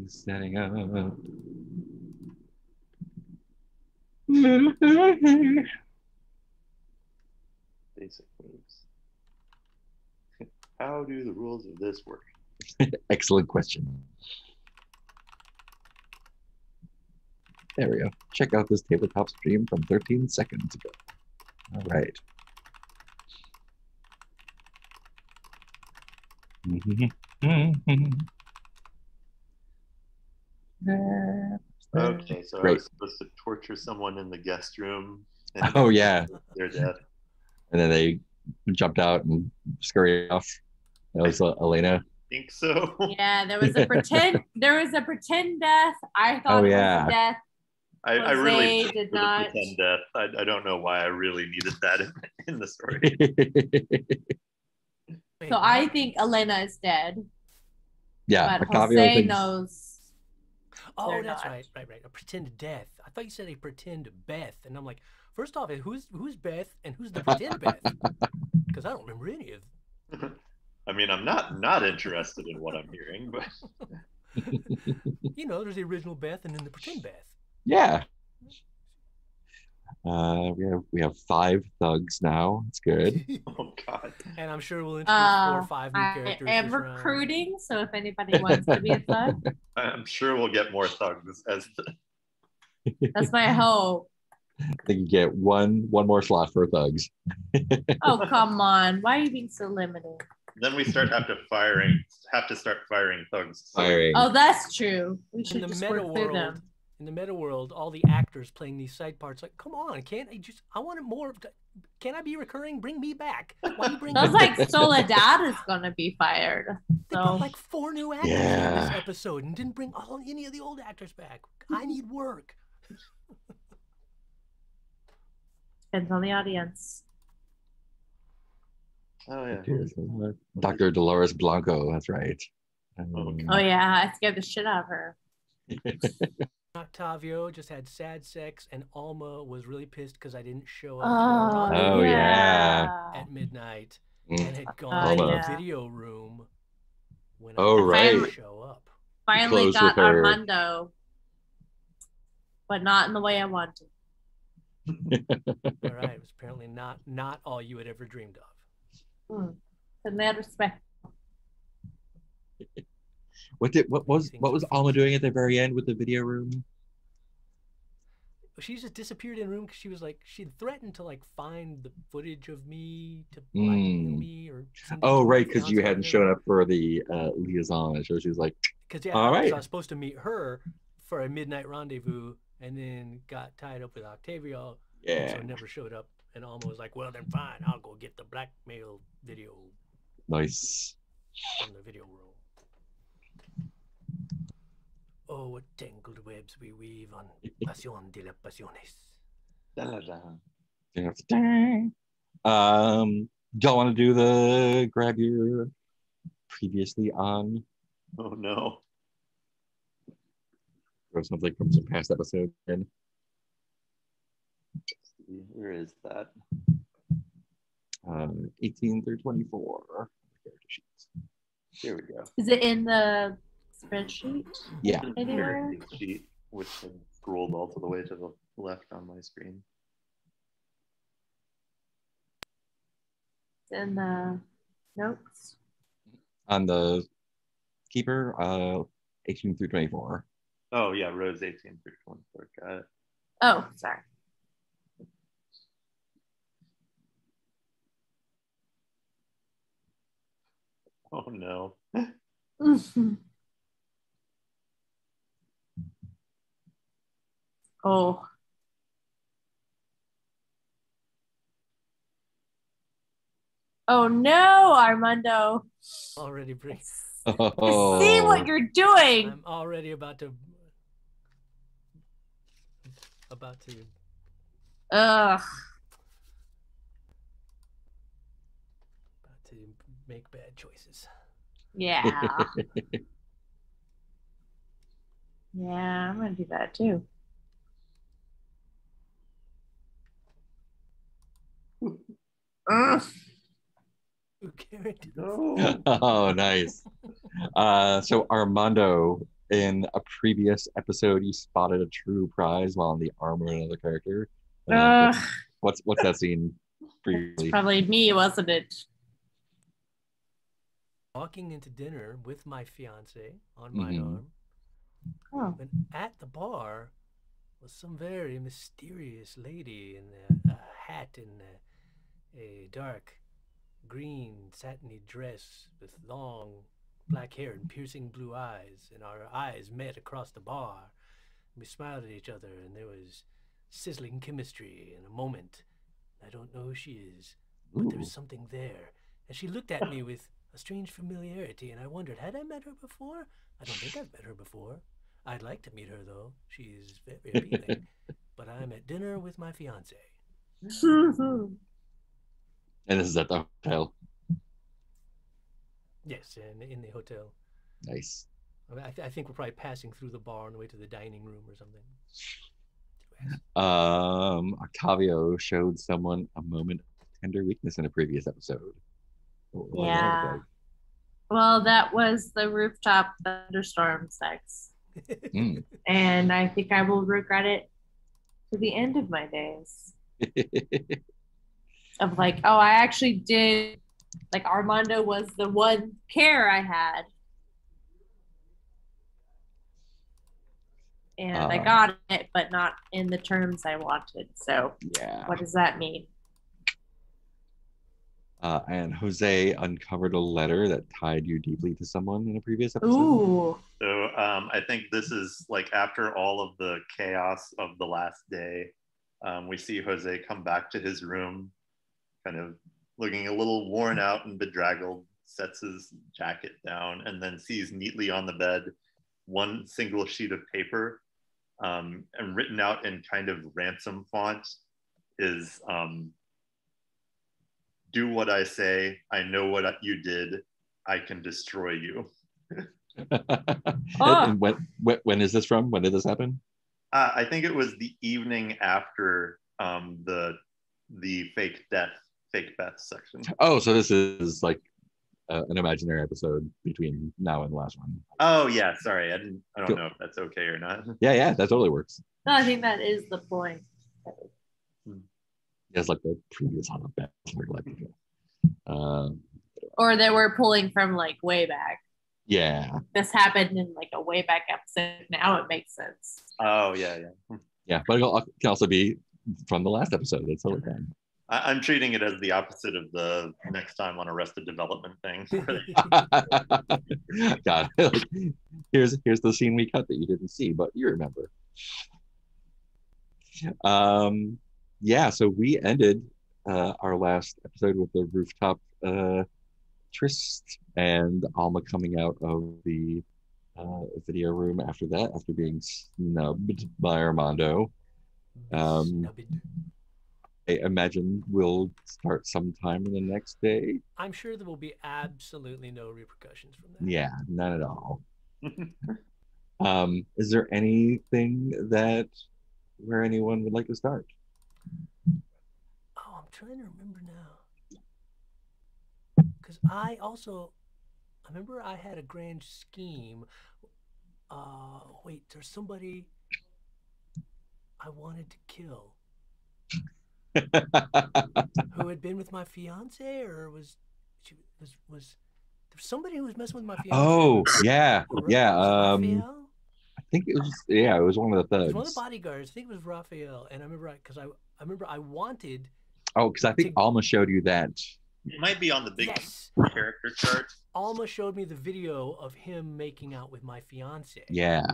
Setting up. Basic moves. How do the rules of this work? Excellent question. There we go. Check out this tabletop stream from 13 seconds ago. All right. Okay, so I Great. was supposed to torture someone in the guest room. And Oh, yeah. Their death. And then they jumped out and scurried off. That was Elena. I think so. Yeah, there was a pretend death. I thought Oh, it yeah. was a death. I really Jose did not. pretend death. I don't know why I really needed that in the story. So I think Elena is dead. Yeah, But Octavio Jose thinks. knows. Oh, They're that's not. right. A pretend death. I thought you said a pretend Beth, and I'm like, first off, who's Beth and who's the pretend Beth? Because I don't remember any of. I mean, I'm not interested in what I'm hearing, but You know, there's the original Beth and then the pretend Beth. Yeah. We have 5 thugs now. It's good. oh god. And I'm sure we'll introduce 4 or 5 new I characters. am this round. recruiting, so if anybody wants to be a thug, I'm sure we'll get more thugs as that's my hope. I think you get one more slot for thugs. Oh, come on. Why are you being so limited? then we have to start firing thugs. So Firing. Oh, that's true. We In should the just meta work through world, them. in the meta world, all the actors playing these side parts, like, come on, I want it more. Can I be recurring? Bring me back. Why you bring Sounds me like back? Soledad is gonna be fired. They brought So like 4 new actors in Yeah. this episode and didn't bring any of the old actors back. I need work. depends on the audience. Oh yeah. Dr. Dolores Blanco, that's right. Oh yeah, I scared the shit out of her. Octavio just had sad sex, and Alma was really pissed because I didn't show up to Oh, the yeah. at midnight Mm. and had gone to Alma. the video room when Oh, I right. didn't show up. Finally closed got with her. Armando, but not in the way I wanted. All right, it was apparently not all you had ever dreamed of. In that respect. What was Alma doing at the very end with the video room? She just disappeared in a room because she was like, she'd threatened to like find the footage of me to blackmail me or. send it Oh, to my right, because you fiance or hadn't whatever. shown up for the liaison, so she was like, Because all right. so I was supposed to meet her for a midnight rendezvous, and then got tied up with Octavio, and yeah, so never showed up. And Alma was like, "Well, then fine, I'll go get the blackmail video nice. from the video room." Oh, what tangled webs we weave on Pasión de las Pasiones. Don't want to do the grab your previously on Oh no. or something from some past episode. And Where is that? 18 through 24 character sheets. Here we go. Is it in the spreadsheet? Yeah. Anywhere? Character sheet, which I scrolled all the way to the left on my screen. It's in the notes. On the keeper, 18 through 24. Oh yeah, rows 18 through 24. Got it. Oh, sorry. Oh no. Oh. Oh no, Armando. Already bring. Oh. I see what you're doing. I'm already about to. Ugh. About to make bad choices. Yeah. Yeah, I'm gonna do that too. Ugh. No. Oh, nice. So Armando in a previous episode, you spotted a true prize while in the armor of another character. Ugh, What's that scene it's briefly? probably me, wasn't it? Walking into dinner with my fiance on my Mhm. arm, Oh. when at the bar was some very mysterious lady in a hat and a dark green satiny dress with long black hair and piercing blue eyes, and our eyes met across the bar. We smiled at each other, and there was sizzling chemistry in a moment. I don't know who she is, but there was Ooh. something there. And she looked at me with a strange familiarity, and I wondered, had I met her before? I don't think I've met her before. I'd like to meet her, though. She's very appealing. But I'm at dinner with my fiance. And this is at the hotel. Yes, and in the hotel. Nice. I think we're probably passing through the bar on the way to the dining room or something. Octavio showed someone a moment of tender weakness in a previous episode. What was that Yeah. like? Well, that was the rooftop thunderstorm sex. Mm. And I think I will regret it to the end of my days. Of like, oh, I actually did, like, Armando was the one care I had. And I got it, but not in the terms I wanted. So, Yeah. what does that mean? And Jose uncovered a letter that tied you deeply to someone in a previous episode. Ooh. So I think this is like after all of the chaos of the last day, we see Jose come back to his room, kind of looking a little worn out and bedraggled, sets his jacket down, and then sees neatly on the bed one single sheet of paper, and written out in kind of ransom font is do what I say, I know what you did, I can destroy you. And when is this from? When did this happen? I think it was the evening after the fake Beth section. Oh, so this is like an imaginary episode between now and the last one. Oh yeah, sorry, I don't Cool. know if that's okay or not. Yeah, that totally works. No, I think that is the point. It's like the previous hot best. Or that we're pulling from like way back. Yeah. This happened in like a way back episode. Now it makes sense. Oh yeah. Yeah, but it can also be from the last episode. It's totally fine. I'm treating it as the opposite of the next time on Arrested Development thing. God, like, here's the scene we cut that you didn't see, but you remember. Yeah, so we ended our last episode with the rooftop tryst and Alma coming out of the video room after that, after being snubbed by Armando. I imagine we'll start sometime in the next day. I'm sure there will be absolutely no repercussions from that. Yeah, none at all. Is there anything where anyone would like to start? Oh, I'm trying to remember now. Because I remember I had a grand scheme. Wait, there's somebody I wanted to kill. Who had been with my fiance, or was there somebody who was messing with my fiance? Oh, yeah. Raphael? I think it was one of the thugs. It was one of the bodyguards. I think it was Raphael, and I remember I wanted. Oh, because I think Alma showed you that. It might be on the big character chart. Alma showed me the video of him making out with my fiance. Yeah.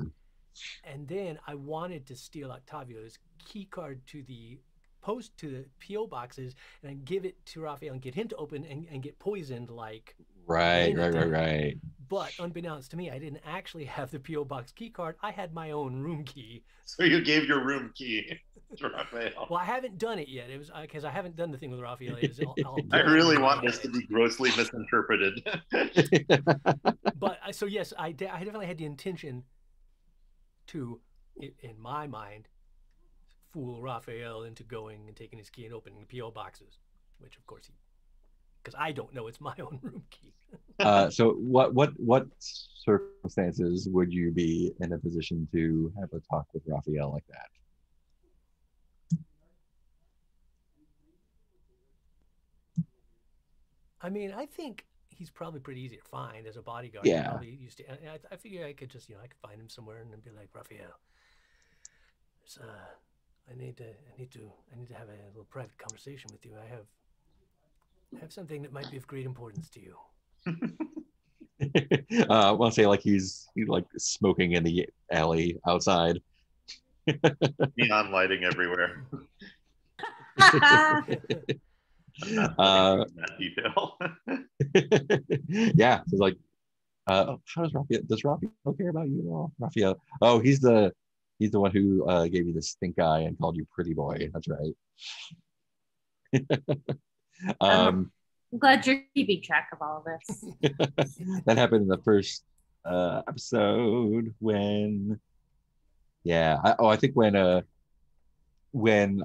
And then I wanted to steal Octavio's key card to the PO boxes and give it to Raphael and get him to open and get poisoned like Right. But unbeknownst to me, I didn't actually have the PO box key card. I had my own room key. So you gave your room key to Raphael. Well, I haven't done it yet. It was because I haven't done the thing with Raphael. I really want this to be grossly misinterpreted. But so yes, I definitely had the intention to, in my mind, fool Raphael into going and taking his key and opening the PO boxes, which of course he because I don't know it's my own room key. So what circumstances would you be in a position to have a talk with Raphael like that? I mean, I think he's probably pretty easy to find as a bodyguard. He Yeah. probably used to. I figure I could just, I could find him somewhere and then be like, Raphael, I need to have a little private conversation with you. I have something that might be of great importance to you. I want to say like he's like smoking in the alley outside. Neon lighting everywhere. That detail. Yeah, it's like, how does Raphael care about you at all? Raphael, oh, he's the one who gave you the stink eye and called you pretty boy. That's right. I'm glad you're keeping track of all of this. That happened in the first episode when, I think when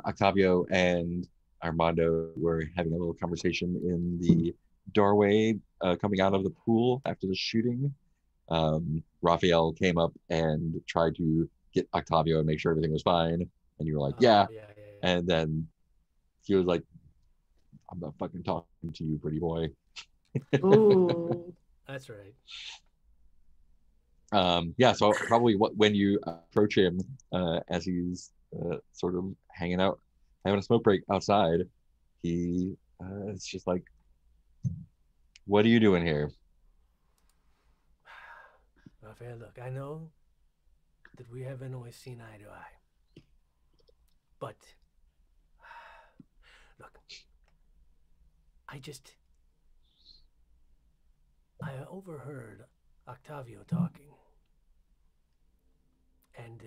Octavio and Armando were having a little conversation in the doorway coming out of the pool after the shooting. Raphael came up and tried to get Octavio and make sure everything was fine. And you were like, yeah. And then he was like, I'm not fucking talking to you, pretty boy. Ooh. That's right. So probably when you approach him as he's sort of hanging out, having a smoke break outside, he it's just like, what are you doing here? Raphael, look, I know that we haven't always seen eye to eye. But, look, I overheard Octavio talking. And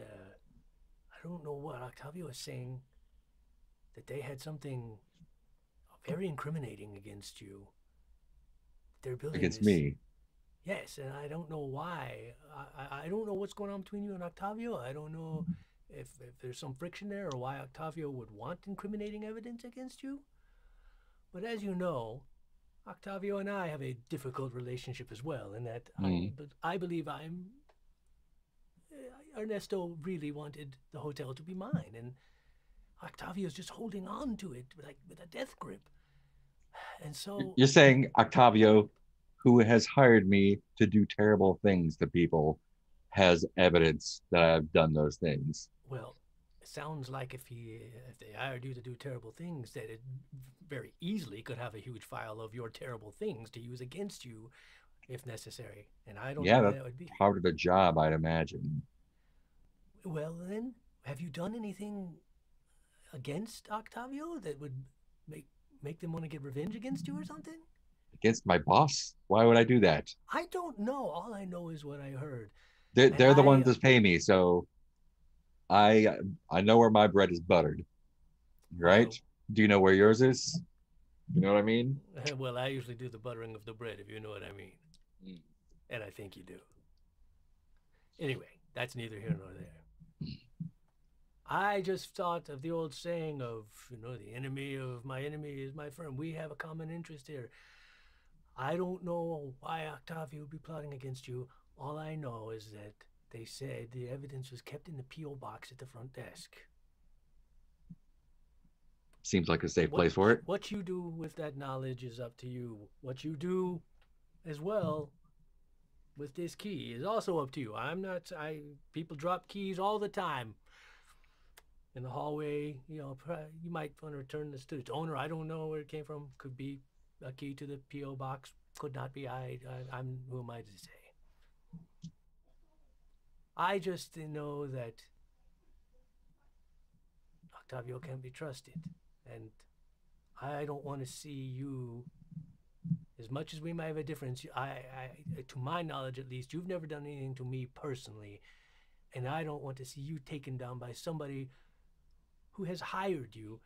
I don't know what Octavio was saying, that they had something very incriminating against you. They're building Against this, me. Yes, and I don't know why. I don't know what's going on between you and Octavio. I don't know if there's some friction there or why Octavio would want incriminating evidence against you. But as you know, Octavio and I have a difficult relationship as well, in that I believe Ernesto really wanted the hotel to be mine, and Octavio's just holding on to it like with a death grip. And so you're saying Octavio, who has hired me to do terrible things to people, has evidence that I've done those things. Well, it sounds like if they hired you to do terrible things, that it very easily could have a huge file of your terrible things to use against you if necessary. And I don't know why that would be. Part of the job, I'd imagine. Well, then, have you done anything against Octavio that would make them want to get revenge against you or something? Against my boss? Why would I do that? I don't know. All I know is what I heard. They're the ones that pay me, so I know where my bread is buttered, right? Well, do you know where yours is? You know what I mean? Well, I usually do the buttering of the bread, if you know what I mean. And I think you do. Anyway, that's neither here nor there. I just thought of the old saying of, the enemy of my enemy is my friend. We have a common interest here. I don't know why Octavio would be plotting against you. All I know is that they said the evidence was kept in the P.O. box at the front desk. Seems like a safe place for it. What you do with that knowledge is up to you. What you do as well with this key is also up to you. People drop keys all the time in the hallway. You might want to return this to its owner. I don't know where it came from. Could be a key to the P.O. box. Could not be. I'm who am I to say? I just know that Octavio can't be trusted, and I don't want to see you. As much as we might have a difference, to my knowledge at least, you've never done anything to me personally, and I don't want to see you taken down by somebody who has hired you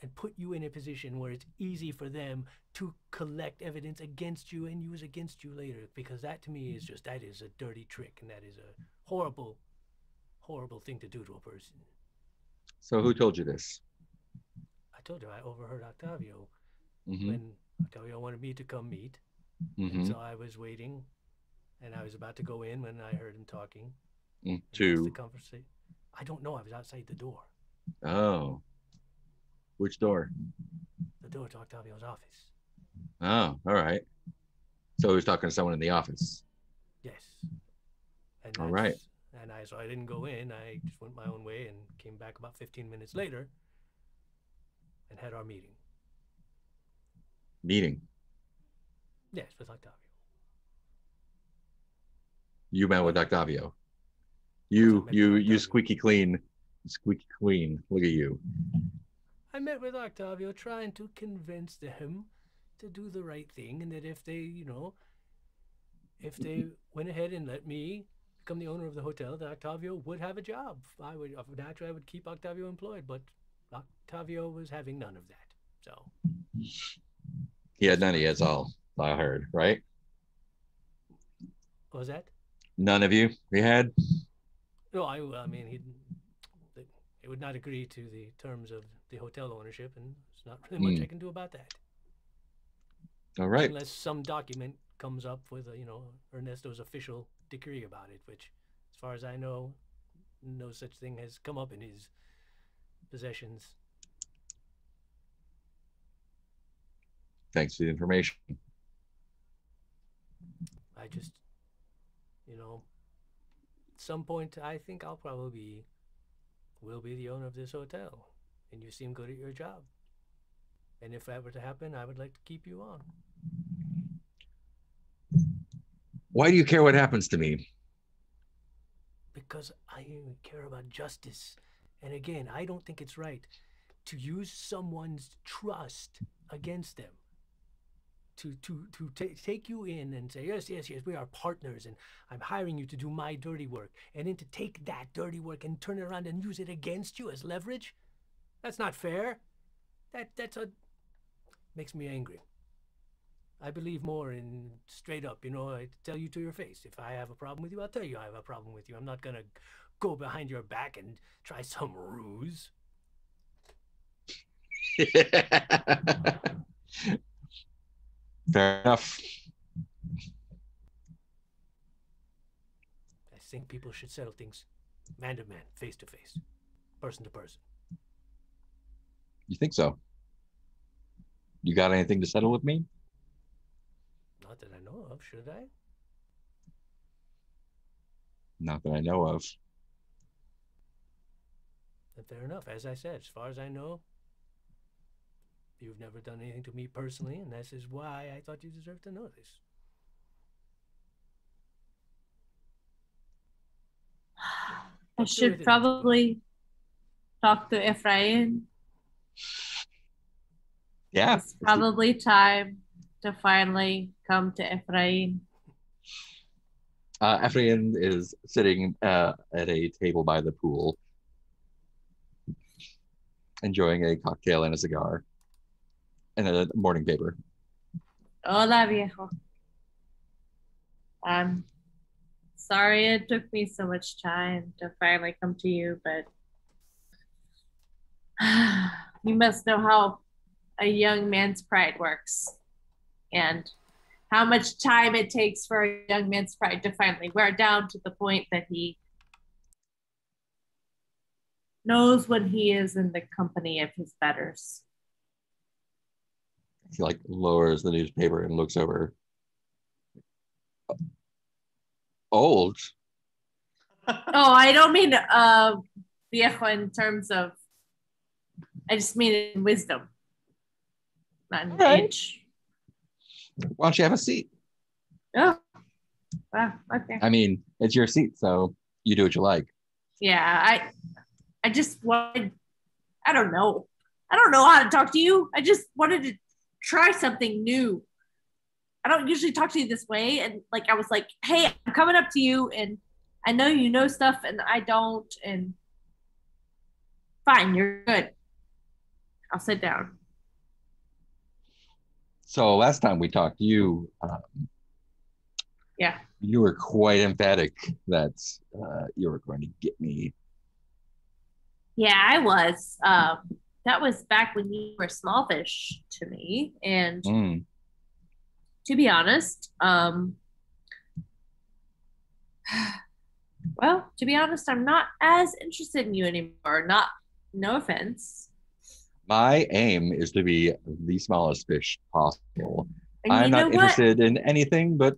and put you in a position where it's easy for them to collect evidence against you and use against you later, because that to me is that is a dirty trick, and that is a horrible, horrible thing to do to a person. So who told you this? I told you I overheard Octavio when Octavio wanted me to come meet. Mm-hmm. And so I was waiting, and I was about to go in when I heard him talking. Mm, And that's the to conversation. I don't know. I was outside the door. oh, which door? The door to Octavio's office. Oh, all right. So he was talking to someone in the office. Yes. And All right. So I didn't go in. I just went my own way and came back about 15 minutes later and had our meeting. Meeting. Yes, with Octavio. You met with What? Octavio. Yes, I You met with you Octavio. squeaky clean. Squeaky clean. Look at you. I met with Octavio trying to convince him to do the right thing, and that if they went ahead and let me become the owner of the hotel, that Octavio would have a job. Naturally I would keep Octavio employed, but Octavio was having none of that. So He had none of you, that's all I heard, right? what was that? None of you he had? No, I mean he would not agree to the terms of the hotel ownership, and there's not really much I can do about that. All right. Unless some document comes up with Ernesto's official decree about it, which, as far as I know, no such thing has come up in his possessions. Thanks for the information. I just, at some point, I think I'll probably will be the owner of this hotel, and you seem good at your job. And if that were to happen, I would like to keep you on. Why do you care what happens to me? Because I care about justice. And again, I don't think it's right to use someone's trust against them. To take you in and say, yes, we are partners, and I'm hiring you to do my dirty work. And then to take that dirty work and turn it around and use it against you as leverage? That's not fair. Makes me angry. I believe more in straight up, I tell you to your face. If I have a problem with you, I'll tell you I have a problem with you. I'm not going to go behind your back and try some ruse. Fair enough. I think people should settle things man to man, face to face, person to person. You think so? You got anything to settle with me? Not that I know of, should I? Not that I know of. Then fair enough. As I said, as far as I know, you've never done anything to me personally, and this is why I thought you deserved to know this. I should probably talk to Ephraim. Yeah. It's probably time to finally come to Ephraim. Ephraim is sitting at a table by the pool, enjoying a cocktail and a cigar and a morning paper. Hola, viejo. I'm sorry it took me so much time to finally come to you, but you must know how a young man's pride works and how much time it takes for a young man's pride to finally wear down to the point that he knows when he is in the company of his betters. He lowers the newspaper and looks over. Old? Oh, I don't mean viejo in terms of, I just mean in wisdom, not in age. Why don't you have a seat? Oh, wow, okay. I mean, it's your seat, so you do what you like. Yeah, I just wanted, I don't know how to talk to you. I just wanted to try something new. I don't usually talk to you this way. And I was like, hey, I'm coming up to you and I know you know stuff and I don't. And fine, you're good. I'll sit down. So last time we talked, you were quite emphatic that you were going to get me. Yeah, I was. that was back when you were small fish to me. And Mm. to be honest, well, to be honest, I'm not as interested in you anymore. Not, no offense. My aim is to be the smallest fish possible. And I'm you know not what? interested in anything but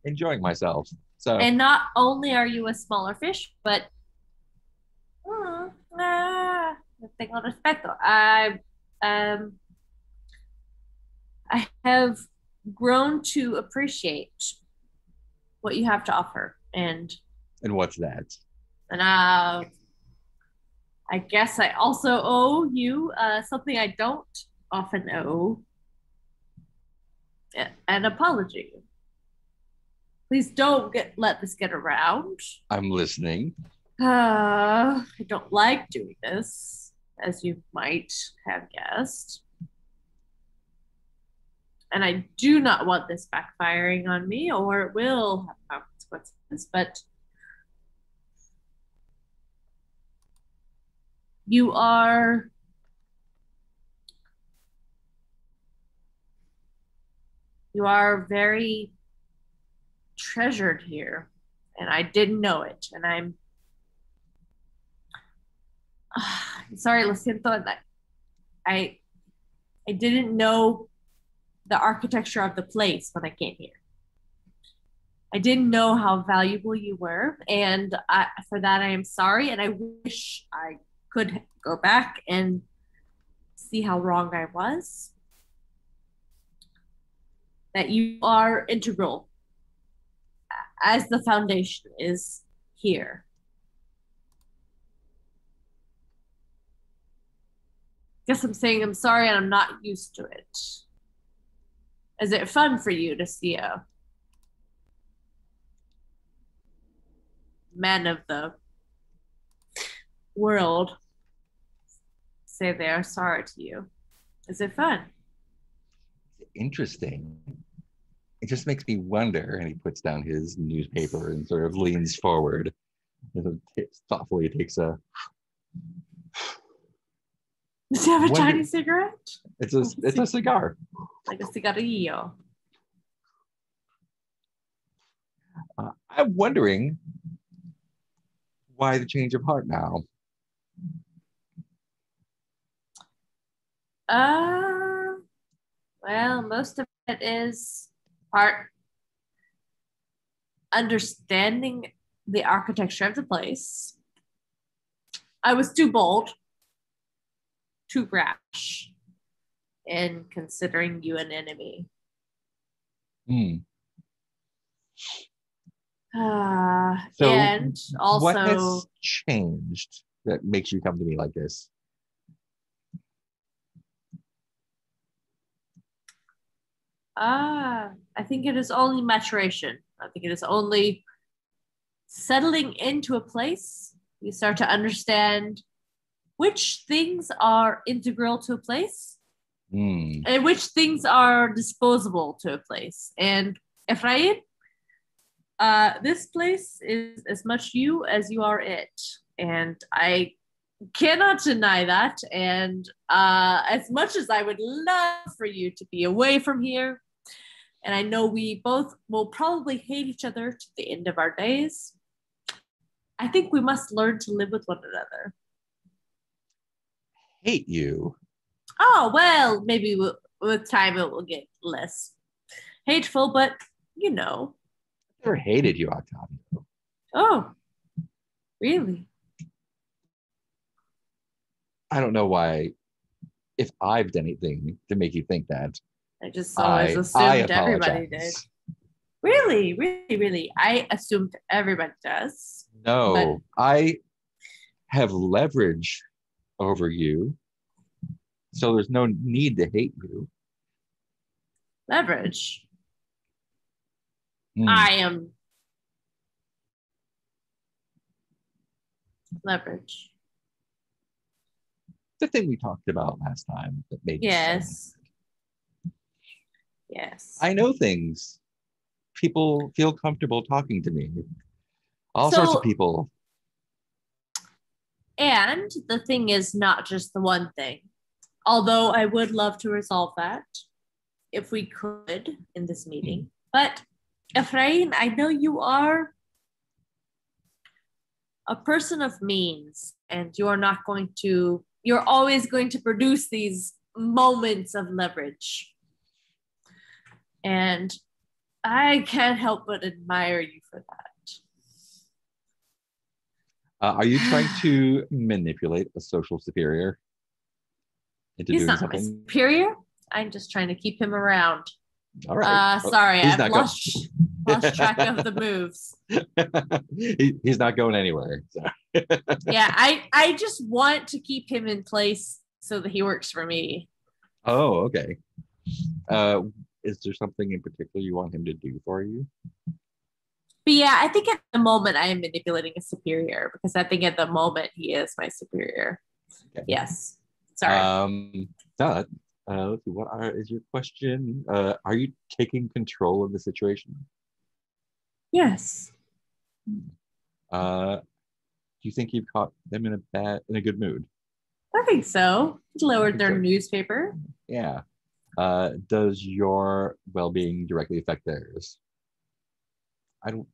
enjoying myself. So And not only are you a smaller fish, but tengo respeto. Um, I have grown to appreciate what you have to offer, and what's that? and I guess I also owe you something I don't often owe, an apology. Please don't let this get around. I'm listening. I don't like doing this, as you might have guessed. And I do not want this backfiring on me, or it will have consequences. But you are very treasured here, and I didn't know it. And I'm sorry, lo siento. I didn't know the architecture of the place when I came here. I didn't know how valuable you were, and for that I am sorry, and I wish I could go back and see how wrong I was. That you are integral, as the foundation is here. Guess I'm saying I'm sorry and I'm not used to it. Is it fun for you to see a man of the world say they are sorry to you? Is it fun? Interesting. It just makes me wonder. And he puts down his newspaper and sort of leans forward and thoughtfully takes a. Does he have a Chinese cigarette? It's a cigar. Like a cigarillo. I'm wondering why the change of heart now. Well, most of it is part understanding the architecture of the place. I was too bold, too rash in considering you an enemy. So and also, what has changed that makes you come to me like this? I think it is only maturation. I think it is only settling into a place. You start to understand which things are integral to a place and which things are disposable to a place. And Ephraim, this place is as much you as you are it. And I cannot deny that. And as much as I would love for you to be away from here, and I know we both will probably hate each other to the end of our days, I think we must learn to live with one another. Hate you? Oh, well, maybe with time it will get less hateful, but you know. I never hated you, Octavio. Oh, really? I don't know why, if I've done anything to make you think that. I just always assumed everybody did. Really, really, really. I assumed everybody does. No, I have leverage over you, so there's no need to hate you. Leverage? I am leverage. The thing we talked about last time that made yes. Yes. I know things. People feel comfortable talking to me. All sorts of people. And the thing is not just the one thing. Although I would love to resolve that if we could in this meeting. But Ephraim, I know you are a person of means, and you're always going to produce these moments of leverage. And I can't help but admire you for that. Are you trying to manipulate a social superior into He's doing not something? my superior. I'm just trying to keep him around. All right. Sorry, he's I've not lost track of the moves. He's not going anywhere. So. Yeah, I just want to keep him in place so that he works for me. Oh, okay. Is there something in particular you want him to do for you? But yeah, I think at the moment I am manipulating a superior because I think at the moment he is my superior. Okay. Yes. Sorry. No, let's see, is your question? Are you taking control of the situation? Yes. Do you think you've caught them in a good mood? I think so. Lowered their newspaper. Yeah. Does your well-being directly affect theirs? I don't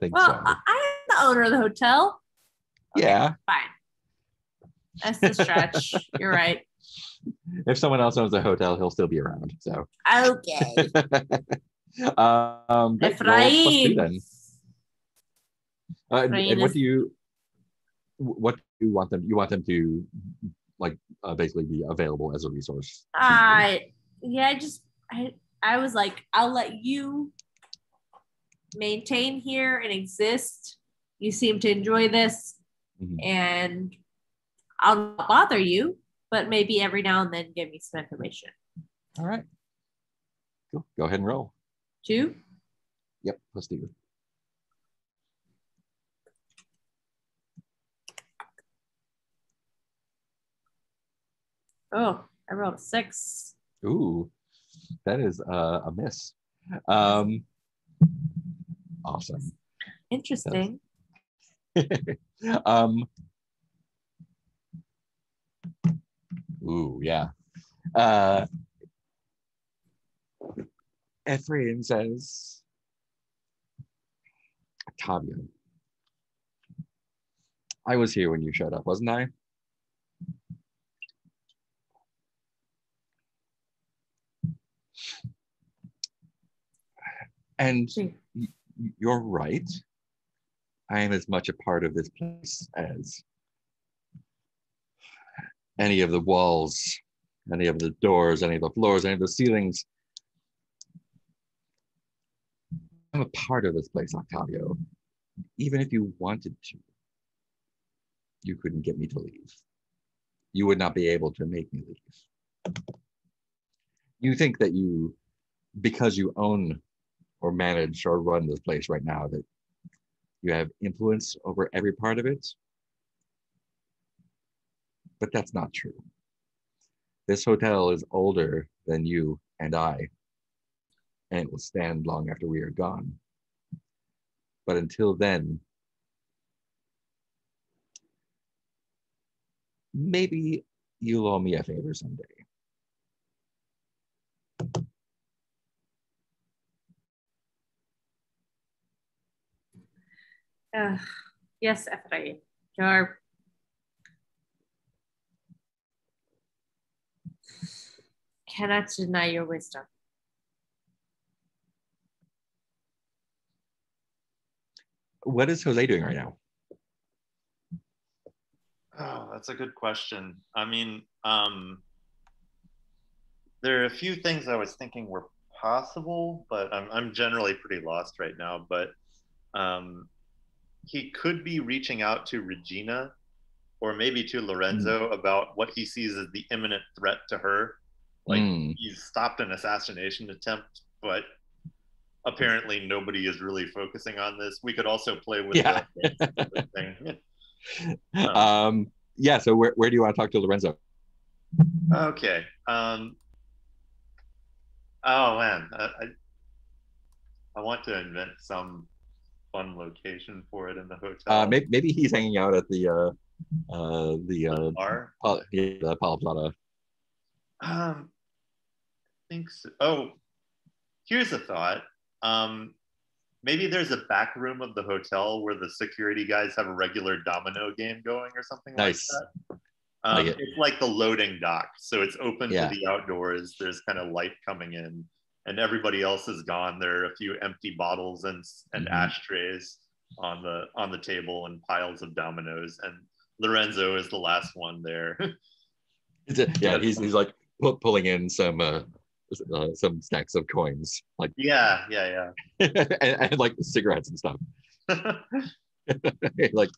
think so. I am the owner of the hotel. Okay, yeah. Fine. That's the stretch. You're right. If someone else owns a hotel, he'll still be around. So okay. Ephraim. And what do you want them? You want them to basically be available as a resource? I was like, I'll let you maintain here and exist. You seem to enjoy this, and I'll not bother you, but maybe every now and then give me some information. All right. Cool. Go ahead and roll. 2? Yep, let's do it. Oh, I rolled a 6. Ooh, that is a miss. Awesome. Interesting. Ooh, yeah. Ephraim says, Octavio, I was here when you showed up, wasn't I? And you're right. I am as much a part of this place as any of the walls, any of the doors, any of the floors, any of the ceilings. I'm a part of this place, Octavio. Even if you wanted to, you couldn't get me to leave. You would not be able to make me leave. You think that because you own or manage or run this place right now, that you have influence over every part of it. But that's not true. This hotel is older than you and I, and it will stand long after we are gone. But until then, maybe you'll owe me a favor someday. Yes, Ephraim. You're cannot deny your wisdom. What is Jose doing right now? Oh, that's a good question. I mean, there are a few things I was thinking were possible, but I'm generally pretty lost right now. But he could be reaching out to Regina or maybe to Lorenzo about what he sees as the imminent threat to her. Like he's stopped an assassination attempt, but apparently nobody is really focusing on this. We could also play with the thing. Yeah, so where do you want to talk to Lorenzo? Okay. Oh man, I want to invent some fun location for it in the hotel. Maybe he's hanging out at the bar? the Pala Plata. Think so. Oh, here's a thought. Maybe there's a back room of the hotel where the security guys have a regular domino game going or something Nice. like that. Like it. It's like the loading dock, so it's open Yeah. to the outdoors. There's kind of light coming in, and everybody else is gone. There are a few empty bottles and ashtrays on the table and piles of dominoes. And Lorenzo is the last one there. Yeah, he's like pulling in some stacks of coins, like yeah. and like cigarettes and stuff. Like,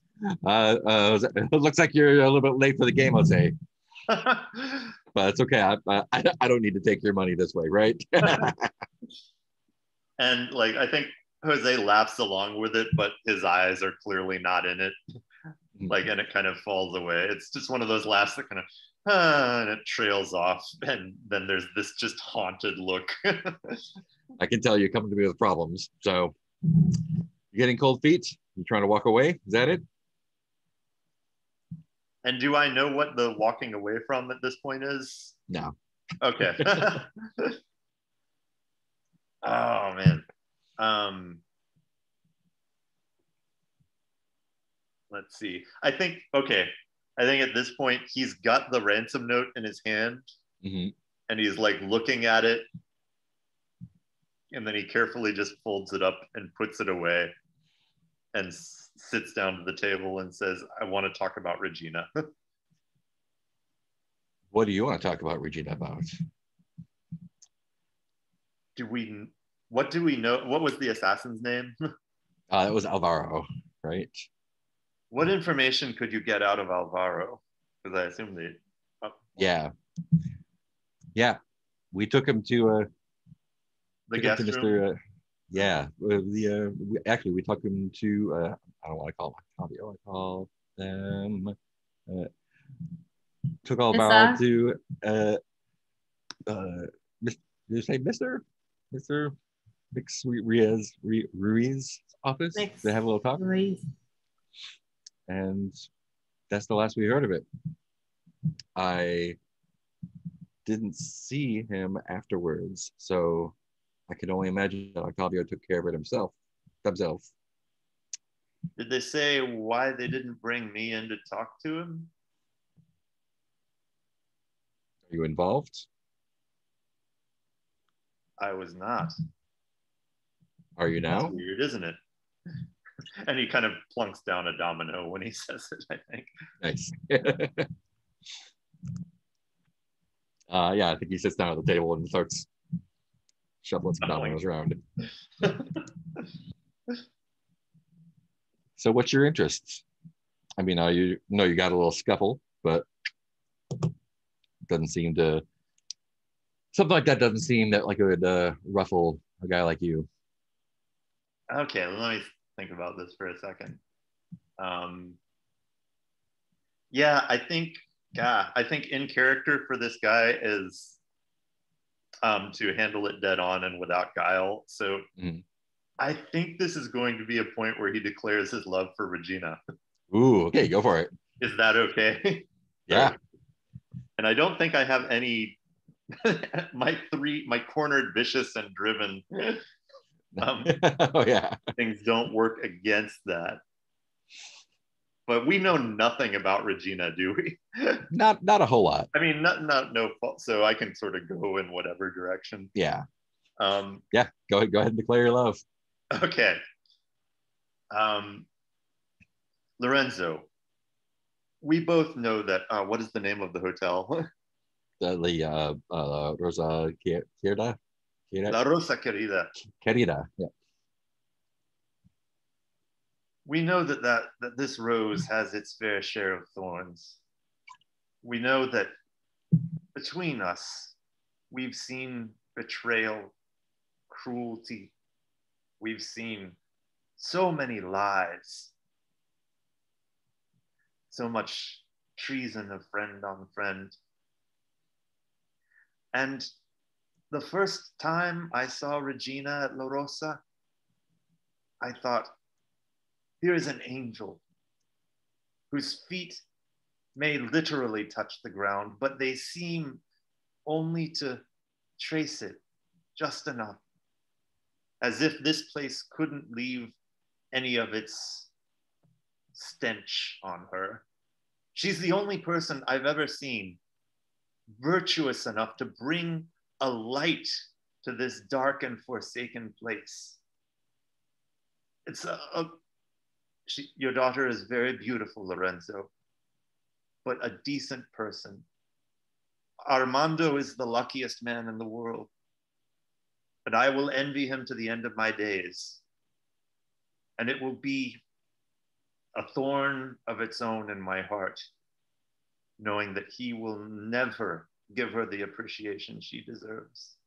it looks like you're a little bit late for the game, Jose. But it's okay. I don't need to take your money this way, right? And like I think Jose laughs along with it, but his eyes are clearly not in it. Like, and it kind of falls away. It's just one of those laughs that kind of and it trails off, and then there's this just haunted look. I can tell you're coming to me with problems. So you're getting cold feet? You trying to walk away? Is that it? And do I know what the walking away from at this point is? No. Okay. Oh man. Let's see. I think at this point he's got the ransom note in his hand, and he's like looking at it, and then he carefully just folds it up and puts it away and sits down to the table and says, I want to talk about Regina. What do you want to talk about Regina about? What do we know? What was the assassin's name? It was Alvaro, right? What information could you get out of Alvaro? Because I assume they. Yeah. We took him to the guest room. We took him to. I don't want to call him Octavio. I call them. Took Alvaro to. Did you say Mr. Mix Ruiz's office? They have a little talk. Ruiz. And that's the last we heard of it. I didn't see him afterwards, so I can only imagine that Octavio took care of it himself. Did they say why they didn't bring me in to talk to him? Are you involved? I was not. Are you now? That's weird, isn't it? And he kind of plunks down a domino when he says it, I think. Nice. I think he sits down at the table and starts shuffling some dominoes around. So what's your interest? I mean, you got a little scuffle, but doesn't seem to, something like that doesn't seem that like it would ruffle a guy like you. Okay, let me think about this for a second. I think in character for this guy is to handle it dead on and without guile. So I think this is going to be a point where he declares his love for Regina. Ooh, okay, go for it. Is that okay? Yeah. And I don't think I have any, my cornered, vicious, and driven things don't work against that. But we know nothing about Regina, do we? Not a whole lot. I mean, no fault. So I can sort of go in whatever direction. Yeah. Go ahead and declare your love. Okay. Lorenzo, we both know that. What is the name of the hotel? Rosa Querida. La Rosa Querida. Querida. Yeah. We know that this rose has its fair share of thorns. We know that between us, we've seen betrayal, cruelty. We've seen so many lies, so much treason of friend on friend. And the first time I saw Regina at La Rosa, I thought, here is an angel whose feet may literally touch the ground, but they seem only to trace it just enough, as if this place couldn't leave any of its stench on her. She's the only person I've ever seen virtuous enough to bring a light to this dark and forsaken place. It's your daughter is very beautiful, Lorenzo, but a decent person. Armando is the luckiest man in the world, but I will envy him to the end of my days. And it will be a thorn of its own in my heart, knowing that he will never give her the appreciation she deserves.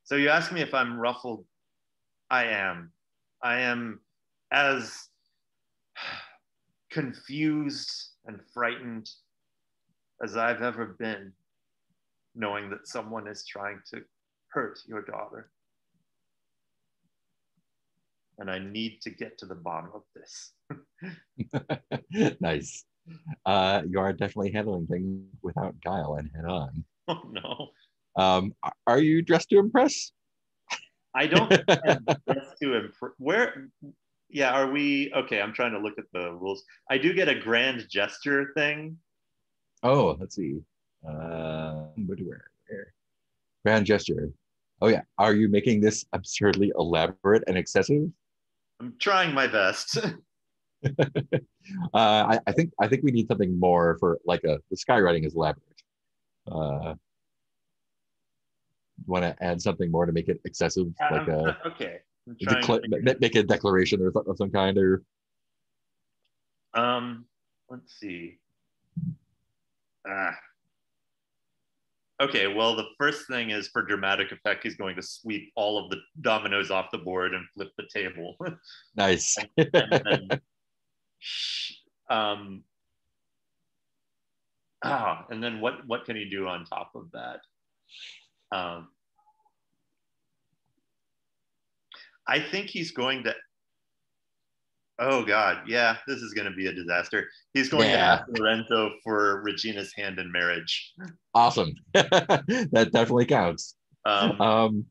So you ask me if I'm ruffled. I am. I am as confused and frightened as I've ever been, knowing that someone is trying to hurt your daughter. And I need to get to the bottom of this. Nice. You are definitely handling things without guile and head on. Oh no. Are you dressed to impress? I don't think I'm dressed to impress. Where? Yeah, are we? Okay, I'm trying to look at the rules. I do get a grand gesture thing. Oh, let's see. Where? Grand gesture. Oh yeah. Are you making this absurdly elaborate and excessive? I'm trying my best. I think we need something more for like the skywriting is elaborate. Want to add something more to make it excessive, like okay. make a declaration or of some kind, or let's see. Okay, well, the first thing is for dramatic effect, he's going to sweep all of the dominoes off the board and flip the table. Nice. and then what can he do on top of that? I think he's going to, oh God, yeah, this is going to be a disaster. He's going to ask Lorenzo for Regina's hand in marriage. Awesome. That definitely counts. And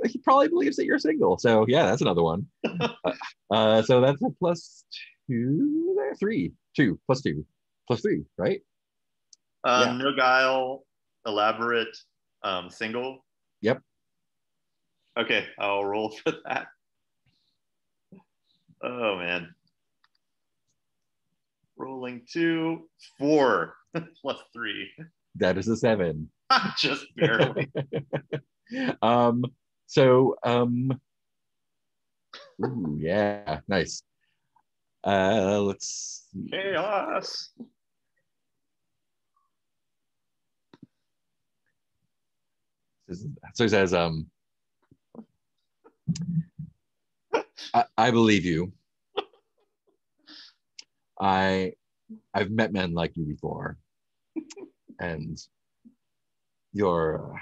he probably believes that you're single. So yeah, that's another one. So that's a +2, 2 + 3, right? Yeah. No guile, elaborate, single. Yep. Okay, I'll roll for that. Oh man. Rolling 2, 4 +3. That is a 7. Just barely. Ooh, yeah, nice. Let's see. Chaos. So he says, I believe you. I've met men like you before, and you're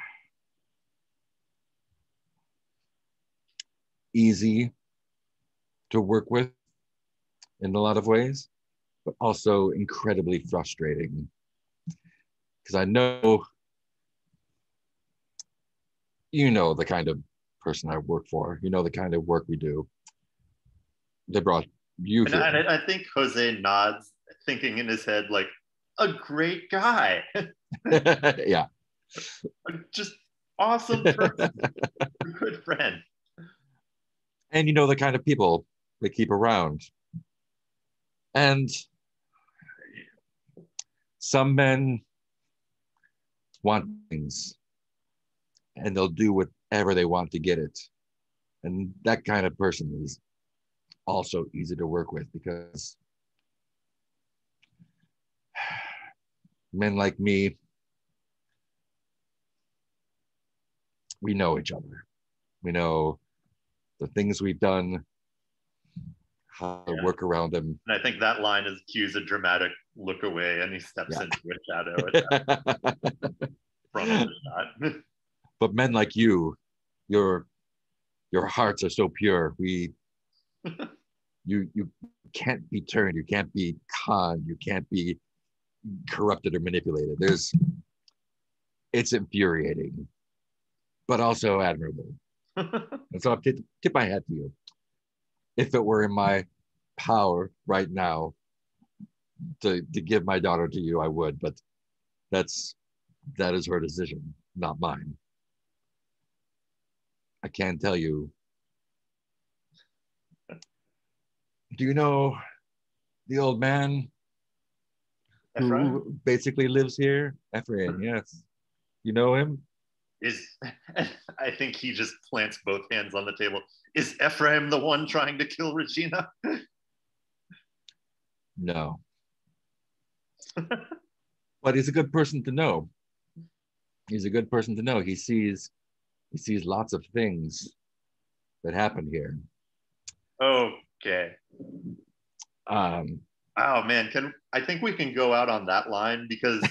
easy to work with in a lot of ways, but also incredibly frustrating. Because I know you know the kind of person I work for. You know the kind of work we do. They brought you here. And I think Jose nods, thinking in his head, like, a great guy. Yeah. Just awesome person. A good friend. And you know the kind of people they keep around. And some men want things, and they'll do whatever they want to get it. And that kind of person is also easy to work with, because men like me, we know each other. We know the things we've done, how to work around them. And I think that line is cues a dramatic look away, and he steps into a shadow from the shot. But men like you, your hearts are so pure. You can't be turned. You can't be conned. You can't be corrupted or manipulated. It's infuriating, but also admirable. And so I tip my hat to you. If it were in my power right now to give my daughter to you, I would, but that is her decision, not mine. I can tell you. Do you know the old man Ephraim who basically lives here? Ephraim, yes. You know him? is. I think he just plants both hands on the table. Is Ephraim the one trying to kill Regina? No. But he's a good person to know. He's a good person to know. He sees lots of things that happen here. Okay. Um, Oh man, I think we can go out on that line because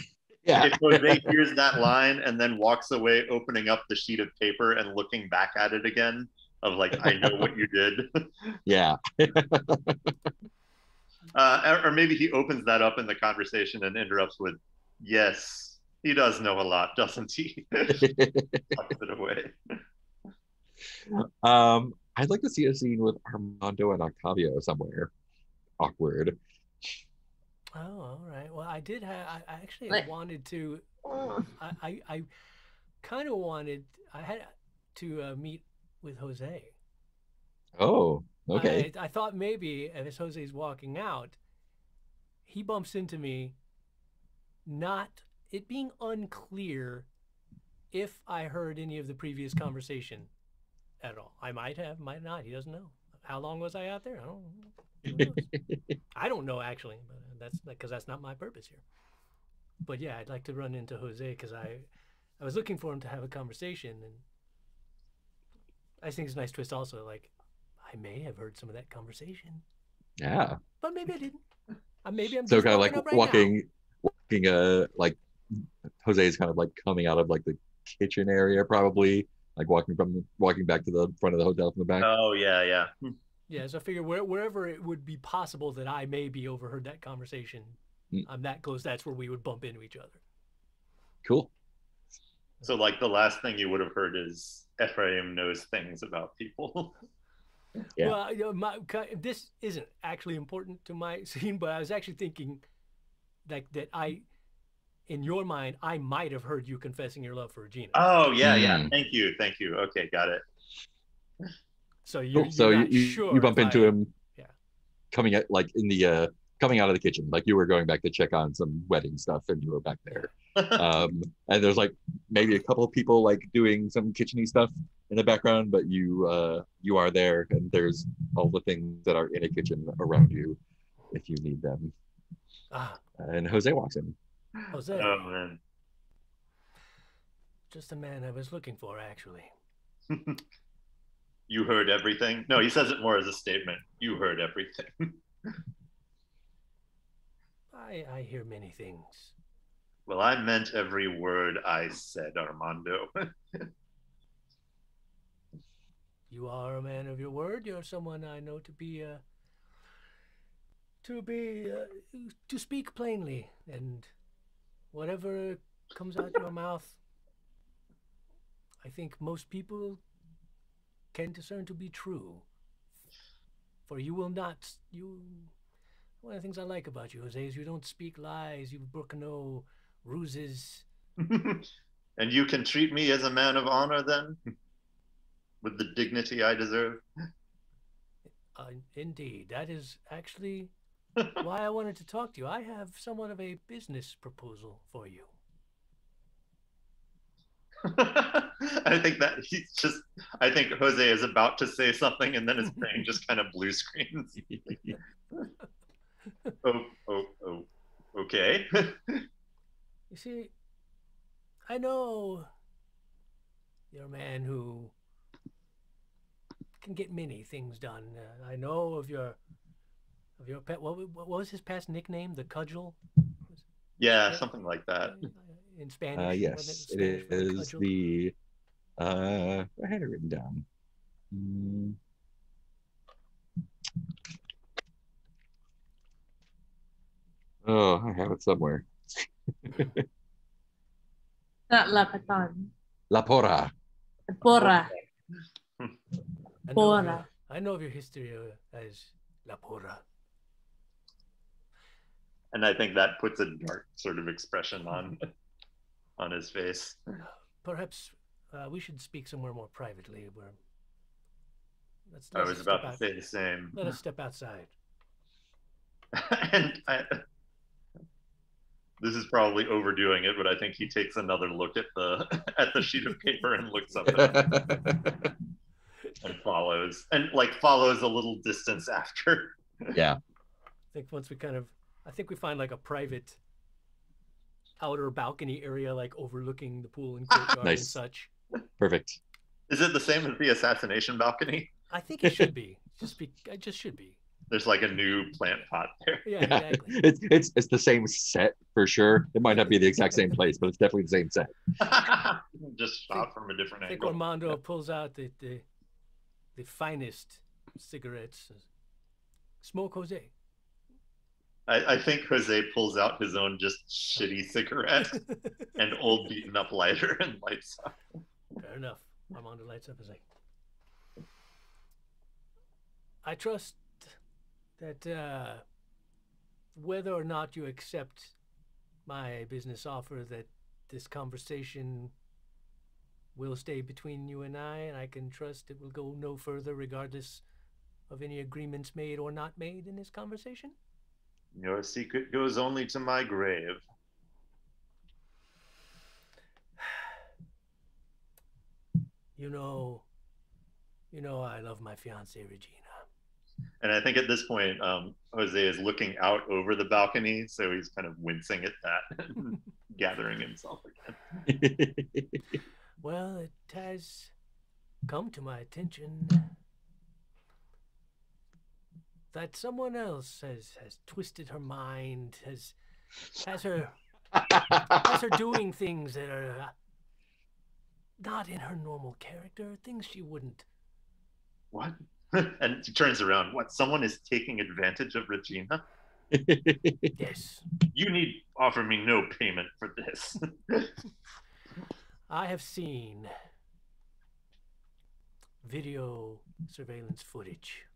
yeah. if Jose hears that line and then walks away, opening up the sheet of paper and looking back at it again, of like, I know what you did. Yeah. Or maybe he opens that up in the conversation and interrupts with, "Yes, he does know a lot, doesn't he?" Tucks it away. I'd like to see a scene with Armando and Octavio somewhere. Awkward. Oh, all right. Well, I did have. I actually Like- wanted to. I kind of wanted. I had to meet with Jose. Oh, okay. I thought maybe as Jose's walking out, he bumps into me. Not it being unclear if I heard any of the previous conversation at all. I might have, might not. He doesn't know. How long was I out there? I don't know. Who knows? I don't know actually, but that's because that's not my purpose here. But yeah, I'd like to run into Jose because I was looking for him to have a conversation, and I think it's a nice twist also. Like, I may have heard some of that conversation, Yeah. but maybe I didn't. Maybe I'm So just kind of like walking up right walking like Jose's kind of like coming out of like the kitchen area, probably like walking back to the front of the hotel from the back. Oh yeah, yeah. now. Yeah, so I figure wherever it would be possible that I maybe overheard that conversation, I'm that close. That's where we would bump into each other. Cool. So like the last thing you would have heard is Ephraim knows things about people. Yeah. Well, you know, this isn't actually important to my scene, but I was actually thinking like that in your mind, I might have heard you confessing your love for Regina. Oh yeah, yeah. Thank you. Okay, got it. So you're, Cool. So you're not you sure bump if into him Yeah. coming at like in the coming out of the kitchen, like you were going back to check on some wedding stuff and you were back there. And there's like maybe a couple of people like doing some kitcheny stuff in the background, but you are there and there's all the things that are in a kitchen around you if you need them. And Jose walks in. Jose, Oh man. just the man I was looking for, actually. You heard everything? No, he says it more as a statement. You heard everything. I hear many things. Well, I meant every word I said, Armando. You are a man of your word. You're someone I know to speak plainly, and whatever comes out your mouth, I think most people can discern to be true. For you will not. One of the things I like about you, Jose, is you don't speak lies. You brook no ruses. And you can treat me as a man of honor then? With the dignity I deserve? Indeed. That is actually why I wanted to talk to you. I have somewhat of a business proposal for you. I think Jose is about to say something and then his brain just kind of blue screens. Oh, okay. You see, I know you're a man who can get many things done. I know of your pet. What was his past nickname? The Cudgel. Yeah, something like that. In Spanish. Yes, it is the. I had it written down. Oh, I have it somewhere. Not Lapatan. La Porra. Porra. I know, of Porra. your, I know of your history as La Porra. And I think that puts a dark sort of expression on his face. Perhaps we should speak somewhere more privately. Where I was about to say the same. Let us step outside. And this is probably overdoing it, but I think he takes another look at the sheet of paper and looks up at it and follows a little distance after. Yeah. I think once I think we find like a private outer balcony area, like overlooking the pool and courtyard Nice. and such. Perfect. Is it the same as the assassination balcony? I think it should be. It just should be. There's like a new plant pot there. Yeah, exactly. It's the same set for sure. It might not be the exact same place, but it's definitely the same set. Just shot from a different I think angle. Armando pulls out the finest cigarettes. Smoke, Jose. I think Jose pulls out his own just shitty cigarette and old beaten up lighter and lights up. Fair enough. Armando lights up his like. I trust that whether or not you accept my business offer, that this conversation will stay between you and I can trust it will go no further regardless of any agreements made or not made in this conversation. Your secret goes only to my grave. You know I love my fiancée, Regina. And I think at this point, Jose is looking out over the balcony, so he's kind of wincing at that and gathering himself again. Well, it has come to my attention that someone else has twisted her mind, has her doing things that are not in her normal character, things she wouldn't. What? And he turns around. What? Someone is taking advantage of Regina? Yes. You need offer me no payment for this. I have seen video surveillance footage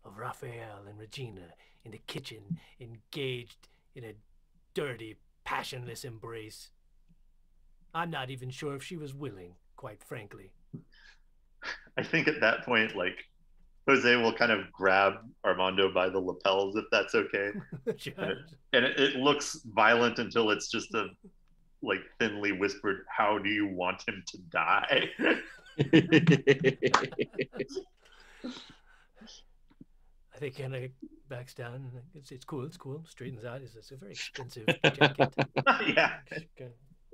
of Raphael and Regina in the kitchen, engaged in a dirty, passionless embrace. I'm not even sure if she was willing, quite frankly. I think at that point, like, Jose will kind of grab Armando by the lapels, if that's okay. And it looks violent until it's just a, like, thinly whispered, how do you want him to die? I think Anna backs down. It's cool. Straightens out. It's a very expensive jacket. Yeah.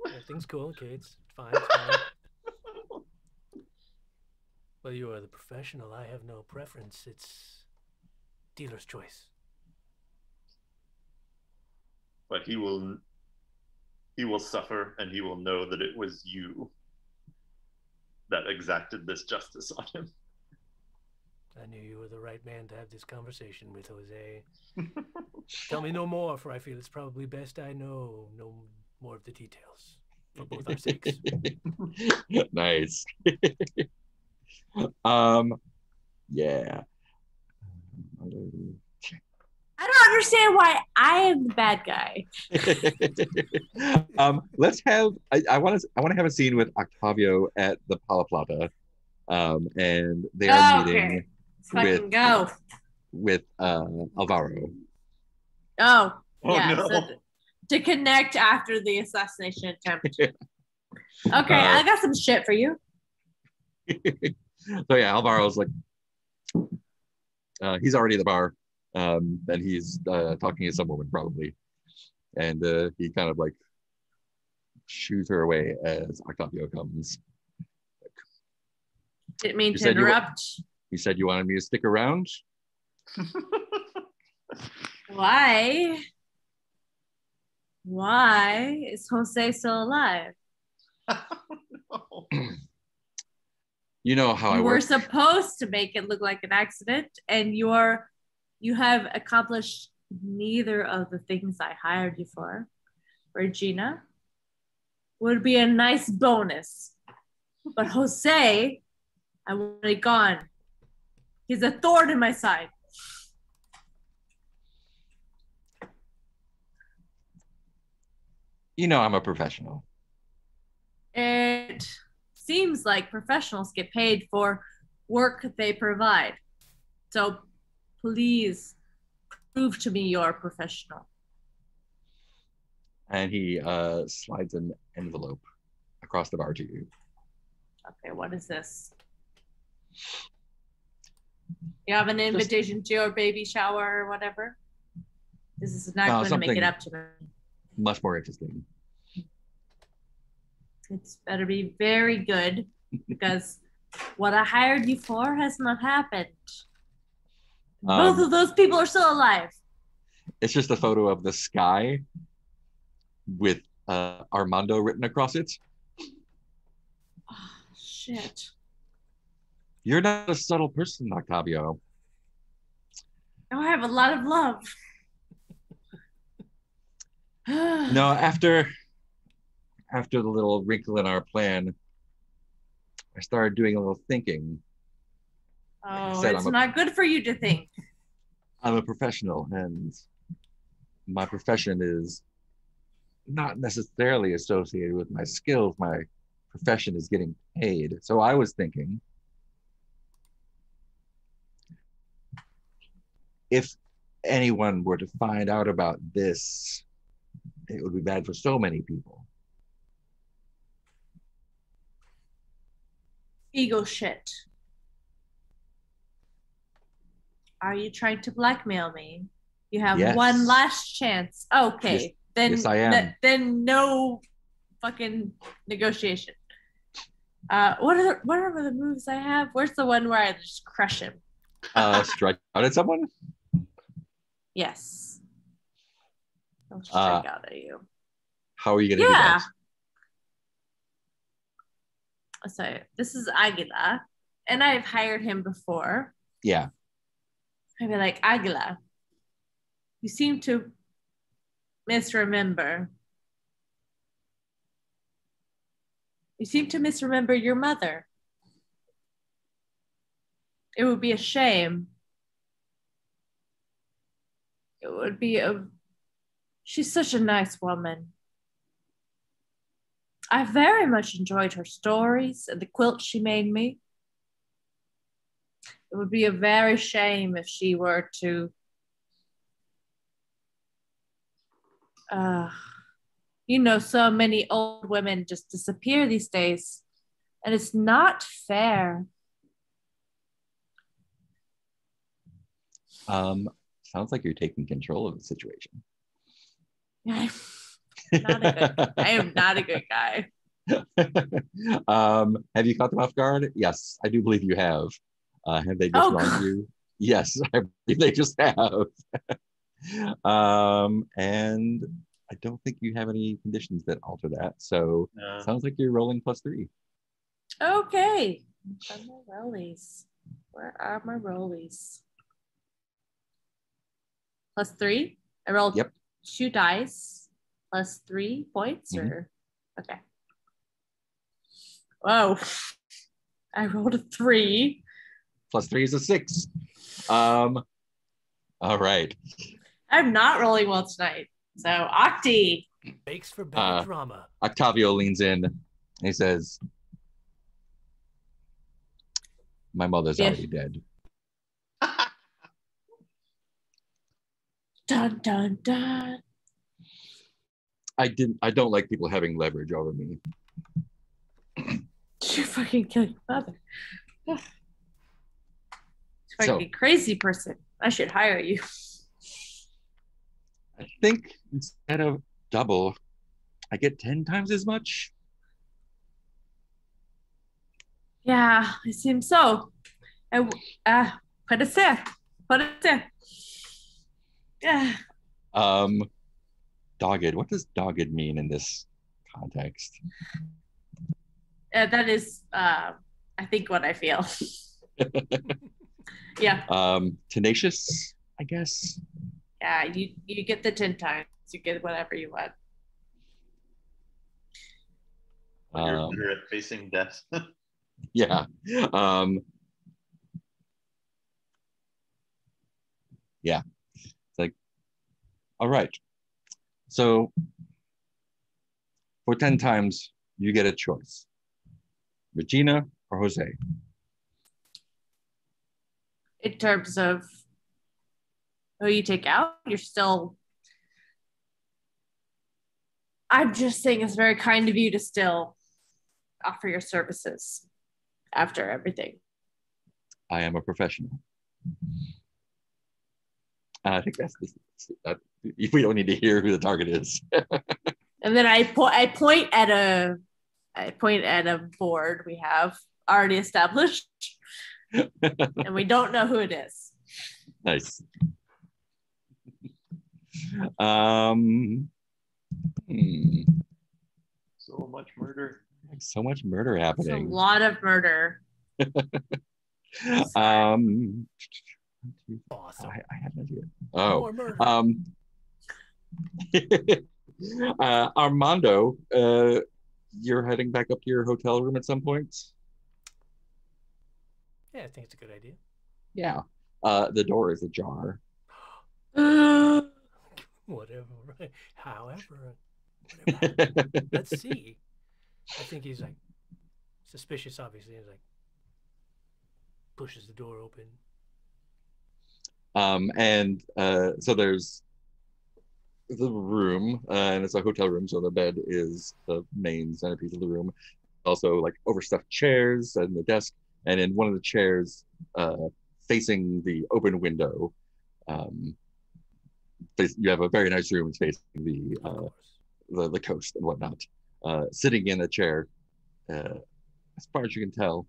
Everything's cool. Okay, it's fine. It's fine. Well, you are the professional. I have no preference. It's dealer's choice. But he will suffer, and he will know that it was you that exacted this justice on him. I knew you were the right man to have this conversation with, Jose. Tell me no more, for I feel it's probably best I know no more of the details, for both our sakes. Nice. Yeah. I don't understand why I am the bad guy. Let's have. I want to have a scene with Octavio at the Pala Plata, and they are meeting with Alvaro. Oh, Oh, yeah. no. So to connect after the assassination attempt. Okay, I got some shit for you. So yeah, Alvaro's like, he's already at the bar, and he's talking to some woman probably, and he kind of like shoos her away as Octavio comes. Didn't mean to interrupt. You said you wanted me to stick around. Why? Why is Jose still alive? No. You know how I You work. were supposed to make it look like an accident, and you have accomplished neither of the things I hired you for. Regina, would be a nice bonus. But Jose, I want it gone. He's a thorn in my side. You know I'm a professional. It seems like professionals get paid for work they provide. So please prove to me you're a professional. And he slides an envelope across the bar to you. Okay, what is this? You have an invitation to your baby shower or whatever? This is not going to make it up to me. Much more interesting. It's better be very good because what I hired you for has not happened. Both of those people are still alive. It's just a photo of the sky with Armando written across it. Oh, shit. You're not a subtle person, Octavio. Oh, I have a lot of love. No, after the little wrinkle in our plan, I started doing a little thinking. Oh, it's not good for you to think. I'm a professional, and my profession is not necessarily associated with my skills. My profession is getting paid. So I was thinking, if anyone were to find out about this, it would be bad for so many people. Ego shit. Are you trying to blackmail me? You have one last chance. Okay. Yes, I am. Then no fucking negotiation. What are the moves I have? Where's the one where I just crush him? Strike out at someone? Yes. I'll strike out at you. How are you gonna do that? So this is Aguila, and I've hired him before. Yeah. I'd be like, Aguila, you seem to misremember. You seem to misremember your mother. It would be a shame. It would be she's such a nice woman. I very much enjoyed her stories and the quilt she made me. It would be a very shame if she were to so many old women just disappear these days, and it's not fair. Sounds like you're taking control of the situation. I am not a good guy. Have you caught them off guard? Yes, I do believe you have. Have they just wronged you? Yes, I believe they just have. And I don't think you have any conditions that alter that. So sounds like you're rolling +3. Okay. My rollies. Where are my rollies? +3. I rolled 2 dice. +3 points, or okay. Whoa. I rolled a 3. +3 is a 6. All right. I'm not rolling well tonight. So Octi. Makes for better drama. Octavio leans in and he says, my mother's already dead. Dun dun dun. I don't like people having leverage over me. You fucking kill your mother. Fucking crazy person. I should hire you. I think instead of double, I get 10 times as much. Yeah, it seems so. Put it there. Put it there. Yeah. Dogged. What does dogged mean in this context? That is, I think, what I feel. Yeah. Tenacious, I guess. Yeah, you get the 10 times. You get whatever you want. When you're better at facing death. Yeah. Yeah. It's like, all right. So for 10 times, you get a choice. Regina or Jose? In terms of who you take out, you're still. I'm just saying it's very kind of you to still offer your services after everything. I am a professional. I think that's we don't need to hear who the target is. And then I point at a board we have already established, and we don't know who it is. Nice. So much murder. So much murder It's a happening. lot of murder. Awesome. I have no idea. More murder. Armando, you're heading back up to your hotel room at some point? Yeah, I think it's a good idea. Yeah. The door is ajar. Whatever. Right? However, whatever happened? Let's see. I think he's like suspicious, obviously. He's like pushes the door open. So there's the room, and it's a hotel room, so the bed is the main centerpiece of the room. Also, like overstuffed chairs and the desk, and in one of the chairs, facing the open window, you have a very nice room facing the coast and whatnot. Sitting in a chair, as far as you can tell,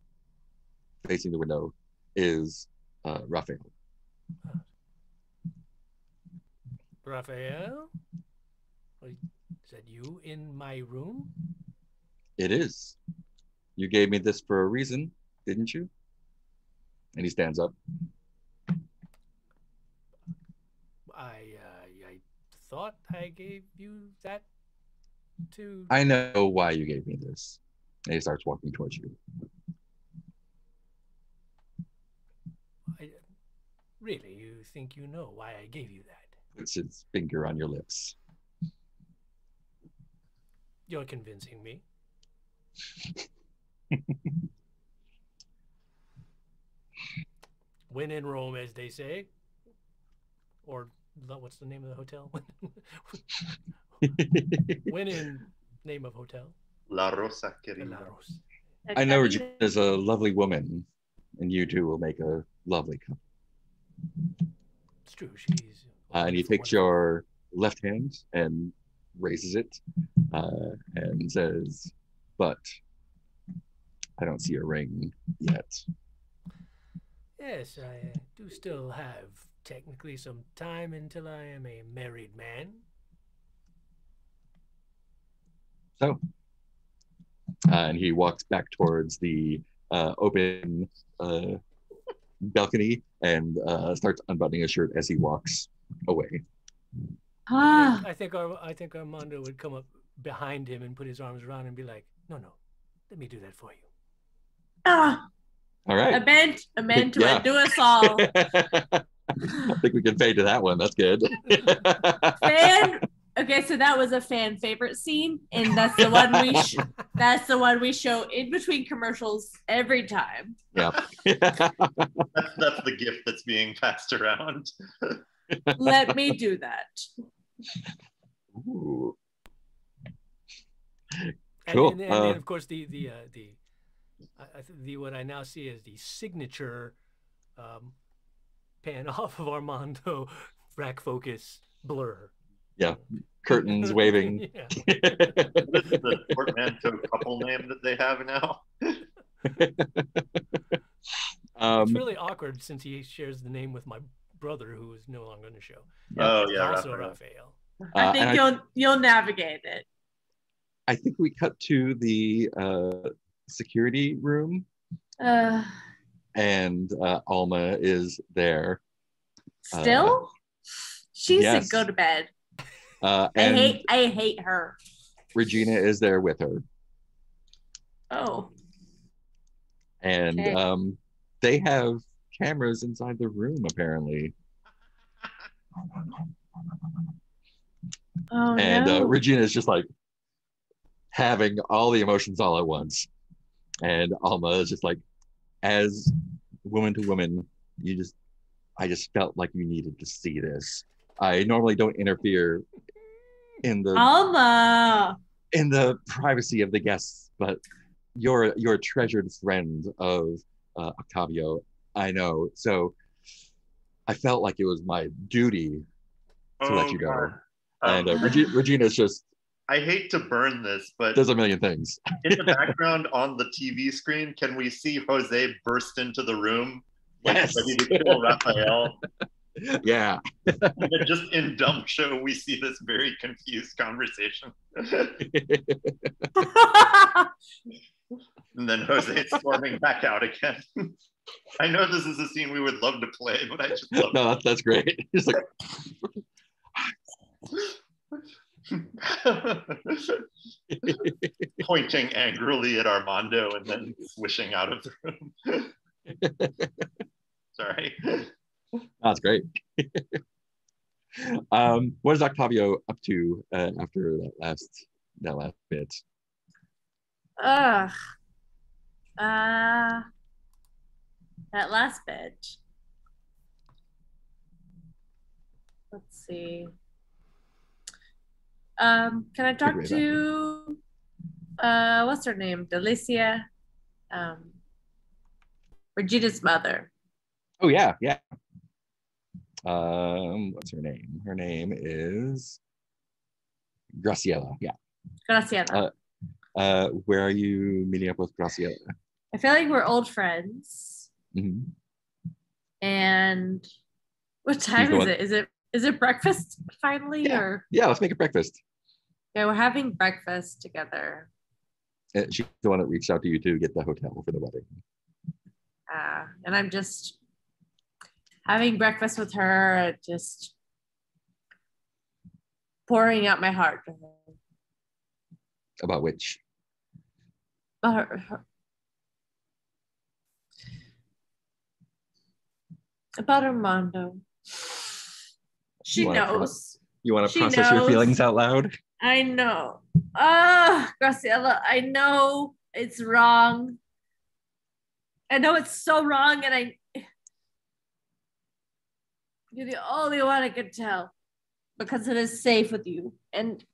facing the window, is Raphael. Raphael? Is that you in my room? It is. You gave me this for a reason, didn't you? And he stands up. I thought I gave you that to... I know why you gave me this. And he starts walking towards you. Really, you think you know why I gave you that? Puts his finger on your lips. You're convincing me. When in Rome, as they say. Or what's the name of the hotel? When in name of hotel? La Rosa, Querida. La Rosa. I know Regina's a lovely woman, and you two will make a lovely couple. It's true. She's and he takes your left hand and raises it and says, "But I don't see a ring yet." Yes, I do still have technically some time until I am a married man. So, and he walks back towards the open balcony and starts unbuttoning his shirt as he walks away. I think Armando would come up behind him and put his arms around him and be like, "No, let me do that for you." All right. A man to undo us all. I think we can fade to that one. That's good. Okay, so that was a fan favorite scene, and that's the one that's the one we show in between commercials every time. Yeah. That's the gift that's being passed around. Let me do that. Ooh. And, Cool. And then of course the what I now see is the signature pan off of Armando, rack focus, blur. Yeah, curtains waving. Yeah. The portmanteau couple name that they have now. It's really awkward since he shares the name with my brother, who is no longer on the show. Oh yeah, also Raphael. I think you'll navigate it. I think we cut to the security room, and Alma is there. Still, she yes. said go to bed. I hate her. Regina is there with her. Oh. And Okay. they have cameras inside the room apparently. Oh And no. Regina is just like having all the emotions all at once. And Alma is just like, as woman to woman, I just felt like you needed to see this. I normally don't interfere in Alma. the privacy of the guests, but you're a treasured friend of Octavio. I know. So I felt like it was my duty to let Oh you God. go. And I, Regina's just I hate to burn this, but does a million things. in the background on the TV screen, can we see Jose burst into the room, like Yes. ready to kill Raphael? Yeah. And then just in dumb show, we see this very confused conversation. And then Jose storming back out again. I know this is a scene we would love to play, but I just love No, that's great. He's like, pointing angrily at Armando and then swishing out of the room. Sorry. that's great. What is Octavio up to after that last bit? Ugh. That last bit. Let's see. Can I talk to what's her name? Delicia. Regina's mother. Oh yeah. What's her name? Her name is Graciela. Yeah. Graciela. Where are you meeting up with Graciela? I feel like we're old friends. Mm-hmm. And what time is it? Is it breakfast finally? Yeah. Or let's make a breakfast. yeah, we're having breakfast together. She's the one that reached out to you to get the hotel for the wedding. And I'm just having breakfast with her, just pouring out my heart to her. About which? About about Armando. She knows. You want to process your feelings out loud? I know. Graciela, I know it's wrong. I know it's so wrong, and you're the only one I can tell because it is safe with you. And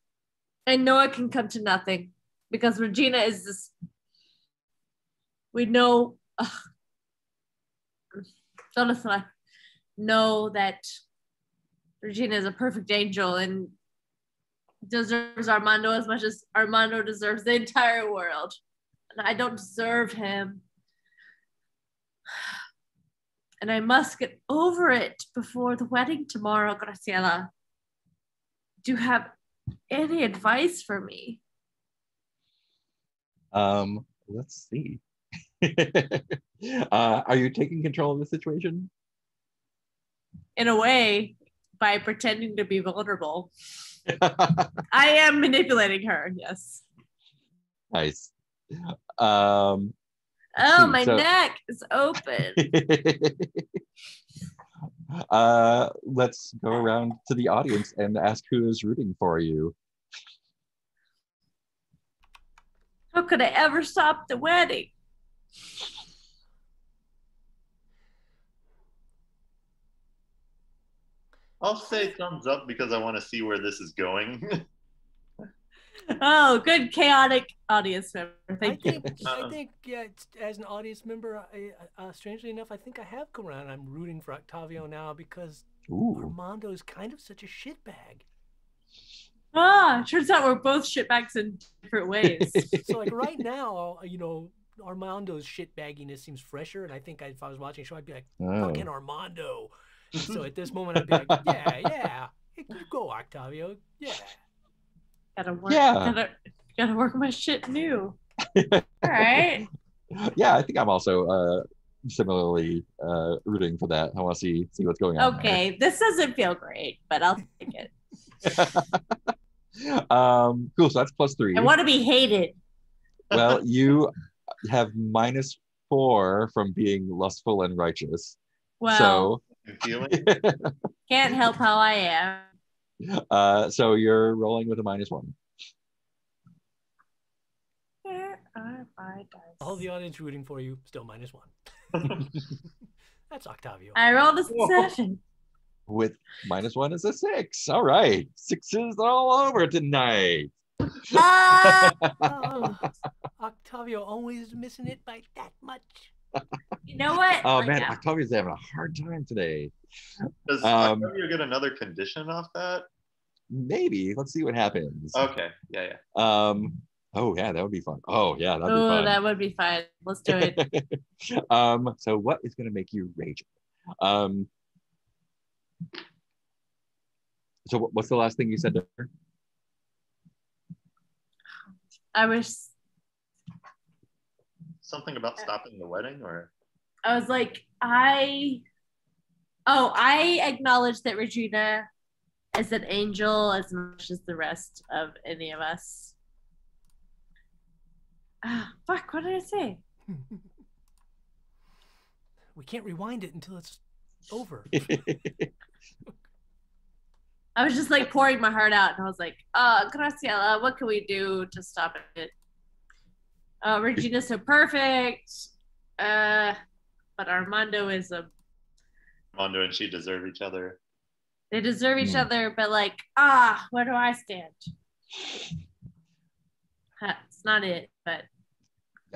I know it can come to nothing because Regina is this. We know, Jonathan, I know that Regina is a perfect angel and deserves Armando as much as Armando deserves the entire world. And I don't deserve him. And I must get over it before the wedding tomorrow, Graciela. Do you have any advice for me? Let's see. Are you taking control of the situation? In a way, by pretending to be vulnerable. I am manipulating her, yes. Nice. My neck is open. Let's go around to the audience and ask who is rooting for you. How could I ever stop the wedding? I'll say thumbs up because I want to see where this is going. Oh, good chaotic audience member. Thank you. I think, yeah, as an audience member, strangely enough, I think I have come around. I'm rooting for Octavio now because Armando is kind of such a shitbag. Turns out we're both shitbags in different ways. So, like, right now, Armando's shitbagginess seems fresher, and I think if I was watching a show, I'd be like, fucking Armando. So at this moment, I'd be like, yeah, you go, Octavio, yeah. Gotta work my shit new. All right. Yeah, I think I'm also similarly rooting for that. I want to see what's going on. Okay, this doesn't feel great, but I'll take it. Cool. So that's +3. I want to be hated. Well, you you have -4 from being lustful and righteous. Well, And feeling. can't help how I am. So you're rolling with a -1. Where are my dice? All the audience rooting for you, still -1. That's Octavio. I rolled a Whoa. 7. With -1 is a 6. All right. 6s all over tonight. Ah! Oh, Octavio always missing it by that much. You know what? Oh Like, man, Octavia's having a hard time today. Does Um, Octavio get another condition off that? Maybe. Let's see what happens. Okay. Yeah. Oh yeah, that would be fun. Oh yeah, that'd be oh, fun. that would be fine. Let's do it. So what is gonna make you rage? So what's the last thing you said to her? I was Something about stopping the wedding, or like, I acknowledge that Regina is an angel as much as the rest of any of us. Fuck, what did I say? We can't rewind it until it's over. I was just like pouring my heart out, and I was like, Graciela, what can we do to stop it? Regina's so perfect, but Armando is Armando and she deserve each other. they deserve each other, but like, where do I stand? It's not it, but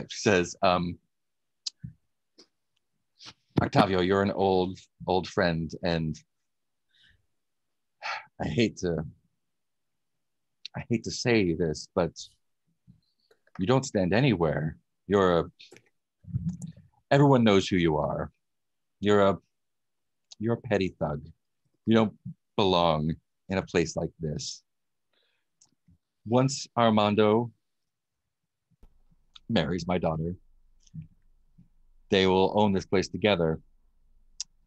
She says, Octavio, you're an old friend, and I hate to say this, but you don't stand anywhere. Everyone knows who you are. You're a petty thug. You don't belong in a place like this. Once Armando marries my daughter, they will own this place together,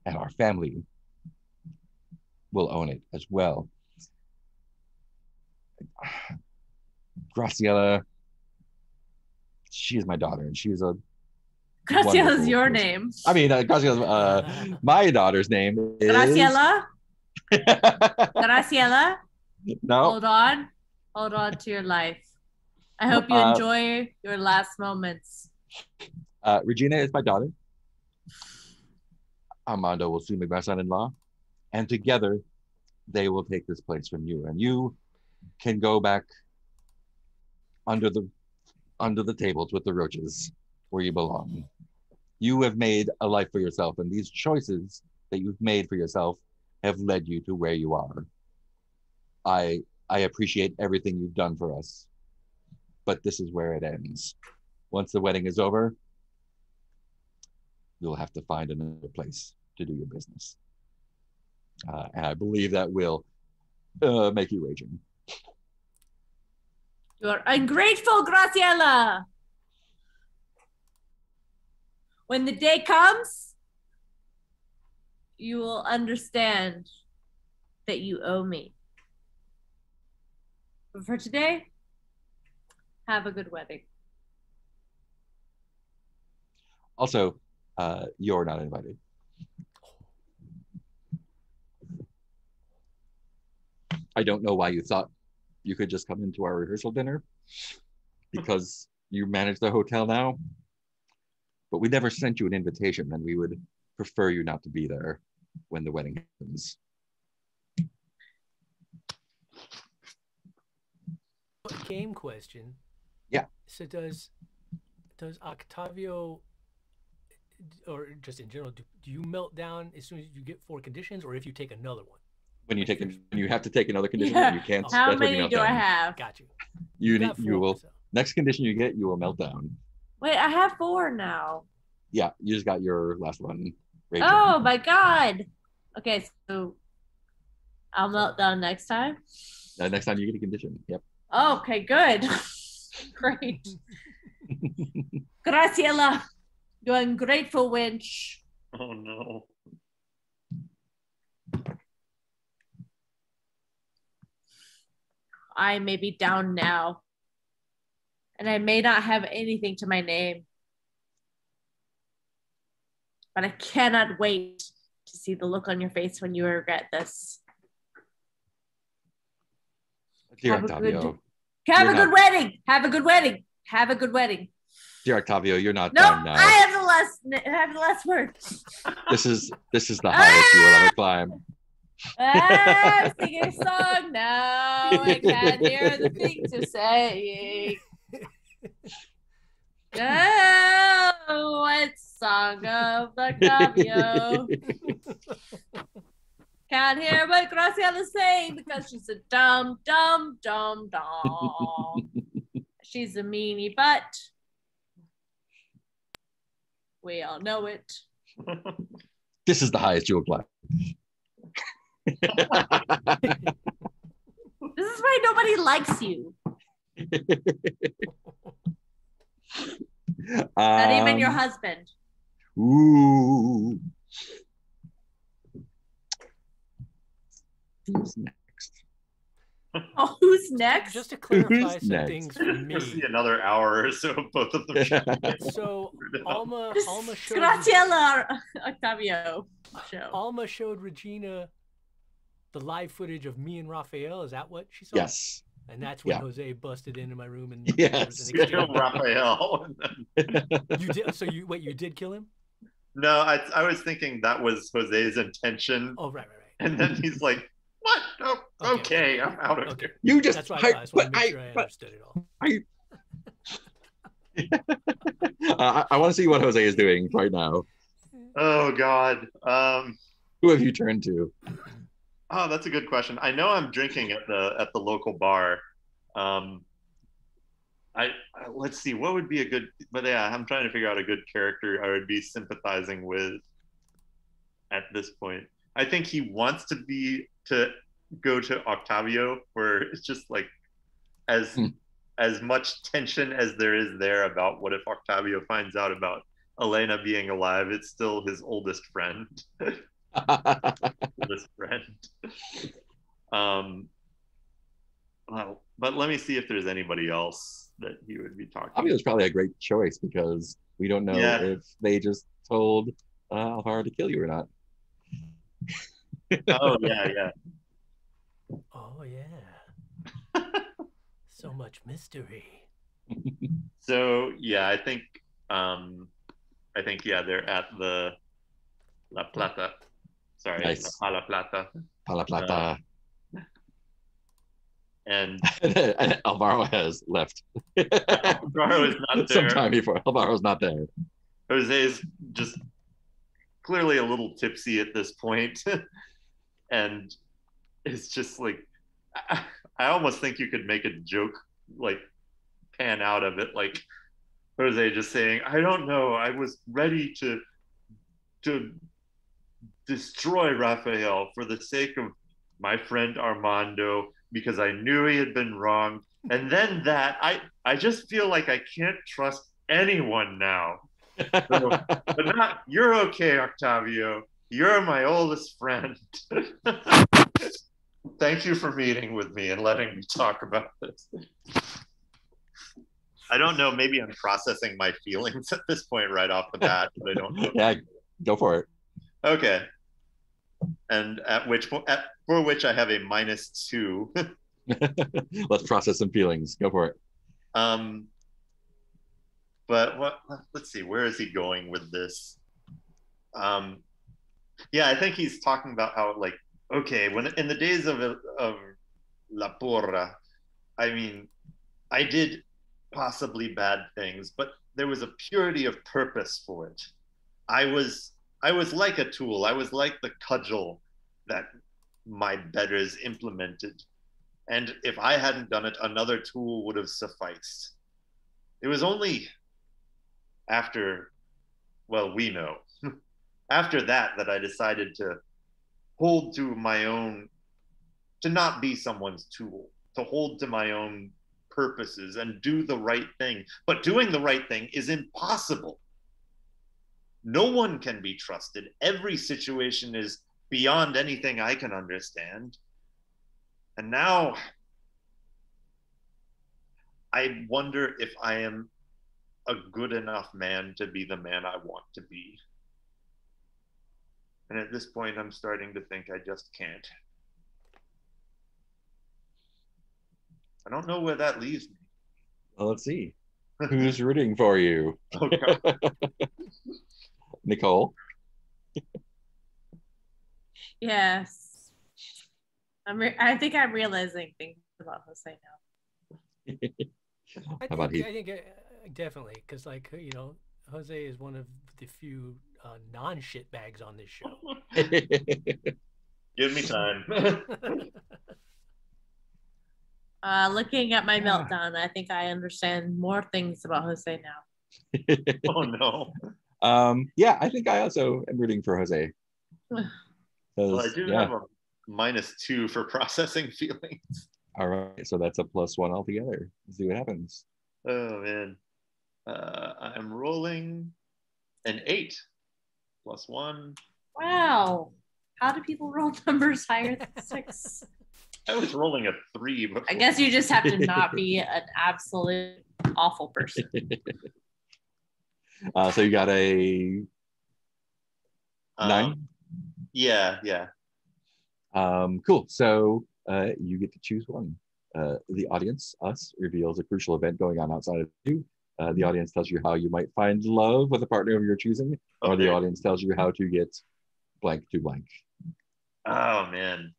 and our family will own it as well. Graciela, she is my daughter, and she's a Graciela's your name. I mean, Graciela's my daughter's name is Graciela. Graciela. No. Hold on to your life. I hope you enjoy your last moments. Regina is my daughter. Armando will soon be my son-in-law, and together they will take this place from you, and you can go back under the tables with the roaches where you belong. You have made a life for yourself, and these choices that you've made for yourself have led you to where you are. I appreciate everything you've done for us, but this is where it ends. Once the wedding is over, you'll have to find another place to do your business. And I believe that will make you raging. You are ungrateful, Graciela. When the day comes, you will understand that you owe me. But for today, have a good wedding. Also, you're not invited. I don't know why you thought you could just come into our rehearsal dinner because you manage the hotel now, but we never sent you an invitation, and we would prefer you not to be there when the wedding happens. Game question. Yeah. So does Octavio, or just in general, do you melt down as soon as you get 4 conditions, or if you take another one? When you have to take another condition, Yeah. you can't. How many do I have? Got you. You got 4, will. so. Next condition you get, you will melt down. Wait, I have 4 now. Yeah, you just got your last one. Rachel. Oh my god. Okay, so I'll melt down next time. Next time you get a condition. Yep. Okay, good. Great. Graciela, you ungrateful wench. Oh no. I may be down now, and I may not have anything to my name, but I cannot wait to see the look on your face when you regret this. Dear Have a Octavio, good, have a good wedding. Have a good wedding. Have a good wedding. dear Octavio, you're not No, done now. I have the last word. This is the highest you will ever climb. I'm singing a song now. I can't hear the things you're saying. Oh, it's Song of Octavio. Can't hear what Graciela is saying because she's a dumb. She's a meanie, but we all know it. This is the highest you will climb. This is why nobody likes you. Not even your husband. Ooh. Who's next? Oh, who's next? Just to clarify Who's some next? things for We'll see me. another hour or so of both of them. So Alma showed Graciela Octavio show. Alma showed Regina the live footage of me and Raphael. Is that what she saw? Yes. And that's when Yeah. Jose busted into my room and Yes. there was an exchange. Raphael. You did. So you did kill him? No, I was thinking that was Jose's intention. Oh, right. And then he's like, what? Oh, okay, I'm out of here. You just That's what I thought. I just want to make sure I understood it all. I want to see what Jose is doing right now. Oh God. Who have you turned to? Oh, that's a good question. I know I'm drinking at the local bar. Let's see, what would be a good, but yeah, I'm trying to figure out a good character I would be sympathizing with at this point. I think he wants to go to Octavio, where it's just like as much tension as there is there about what if Octavio finds out about Elena being alive. It's still his oldest friend. Oldest friend. Well, but let me see if there's anybody else that he would be talking. I mean, it's probably a great choice because we don't know if they just told Alvaro to kill you or not. Oh yeah. Oh yeah. So much mystery. So yeah, I think they're at the La Plata. Sorry, Nice. La Plata. Pala Plata. And Alvaro has left. Alvaro is not there. Sometime before. Alvaro's not there. Jose's just clearly a little tipsy at this point. And it's just like, I almost think you could make a joke, like pan out of it, like Jose just saying, I don't know, I was ready to destroy Raphael for the sake of my friend Armando, because I knew he had been wrong. And then I just feel like I can't trust anyone now. So, but not, you're okay, Octavio. You're my oldest friend. Thank you for meeting with me and letting me talk about this. I don't know, maybe I'm processing my feelings at this point right off the bat, but I don't know. Yeah, go for it. Okay. And for which I have a -2. Let's process some feelings. Go for it. But let's see, where is he going with this? Yeah, I think he's talking about how, like, okay, when in the days of La Porra, I mean, I did possibly bad things, but there was a purity of purpose for it. I was like a tool. I was like the cudgel that my betters implemented. And if I hadn't done it, another tool would have sufficed. It was only after, well, we know, after that I decided to hold to my own, to not be someone's tool, to hold to my own purposes and do the right thing. But doing the right thing is impossible. No one can be trusted. Every situation is beyond anything I can understand. And now I wonder if I am a good enough man to be the man I want to be. And at this point, I'm starting to think I just can't. I don't know where that leaves me. Well, let's see. Who's rooting for you? Oh, God. Nicole? Yes. I think I'm realizing things about Jose now. How about he? I think definitely, because like Jose is one of the few non-shit bags on this show. Give me time. Looking at my meltdown, I think I understand more things about Jose now. Oh no. Yeah, I think I also am rooting for Jose. Well, I do have a -2 for processing feelings. All right, so that's a +1 altogether. Let's see what happens. Oh man. I'm rolling an 8 +1. Wow. How do people roll numbers higher than 6? I was rolling a 3 before. I guess you just have to not be an absolute awful person. So you got a 9? Yeah. Cool. So you get to choose one. The audience, us, reveals a crucial event going on outside of you. The audience tells you how you might find love with a partner of your choosing, or the audience tells you how to get blank to blank. Oh man.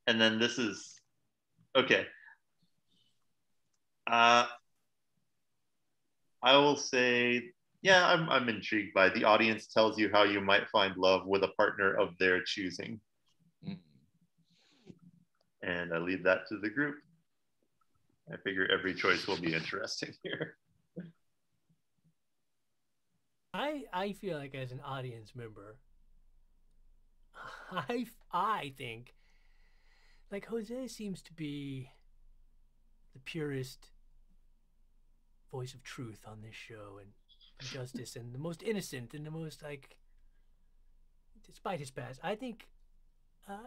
And then this is okay. I will say, yeah, I'm intrigued by the audience tells you how you might find love with a partner of their choosing. And I leave that to the group. I figure every choice will be interesting here. I feel like as an audience member, I think like Jose seems to be the purest voice of truth on this show and justice and the most innocent and the most like, despite his past, I think I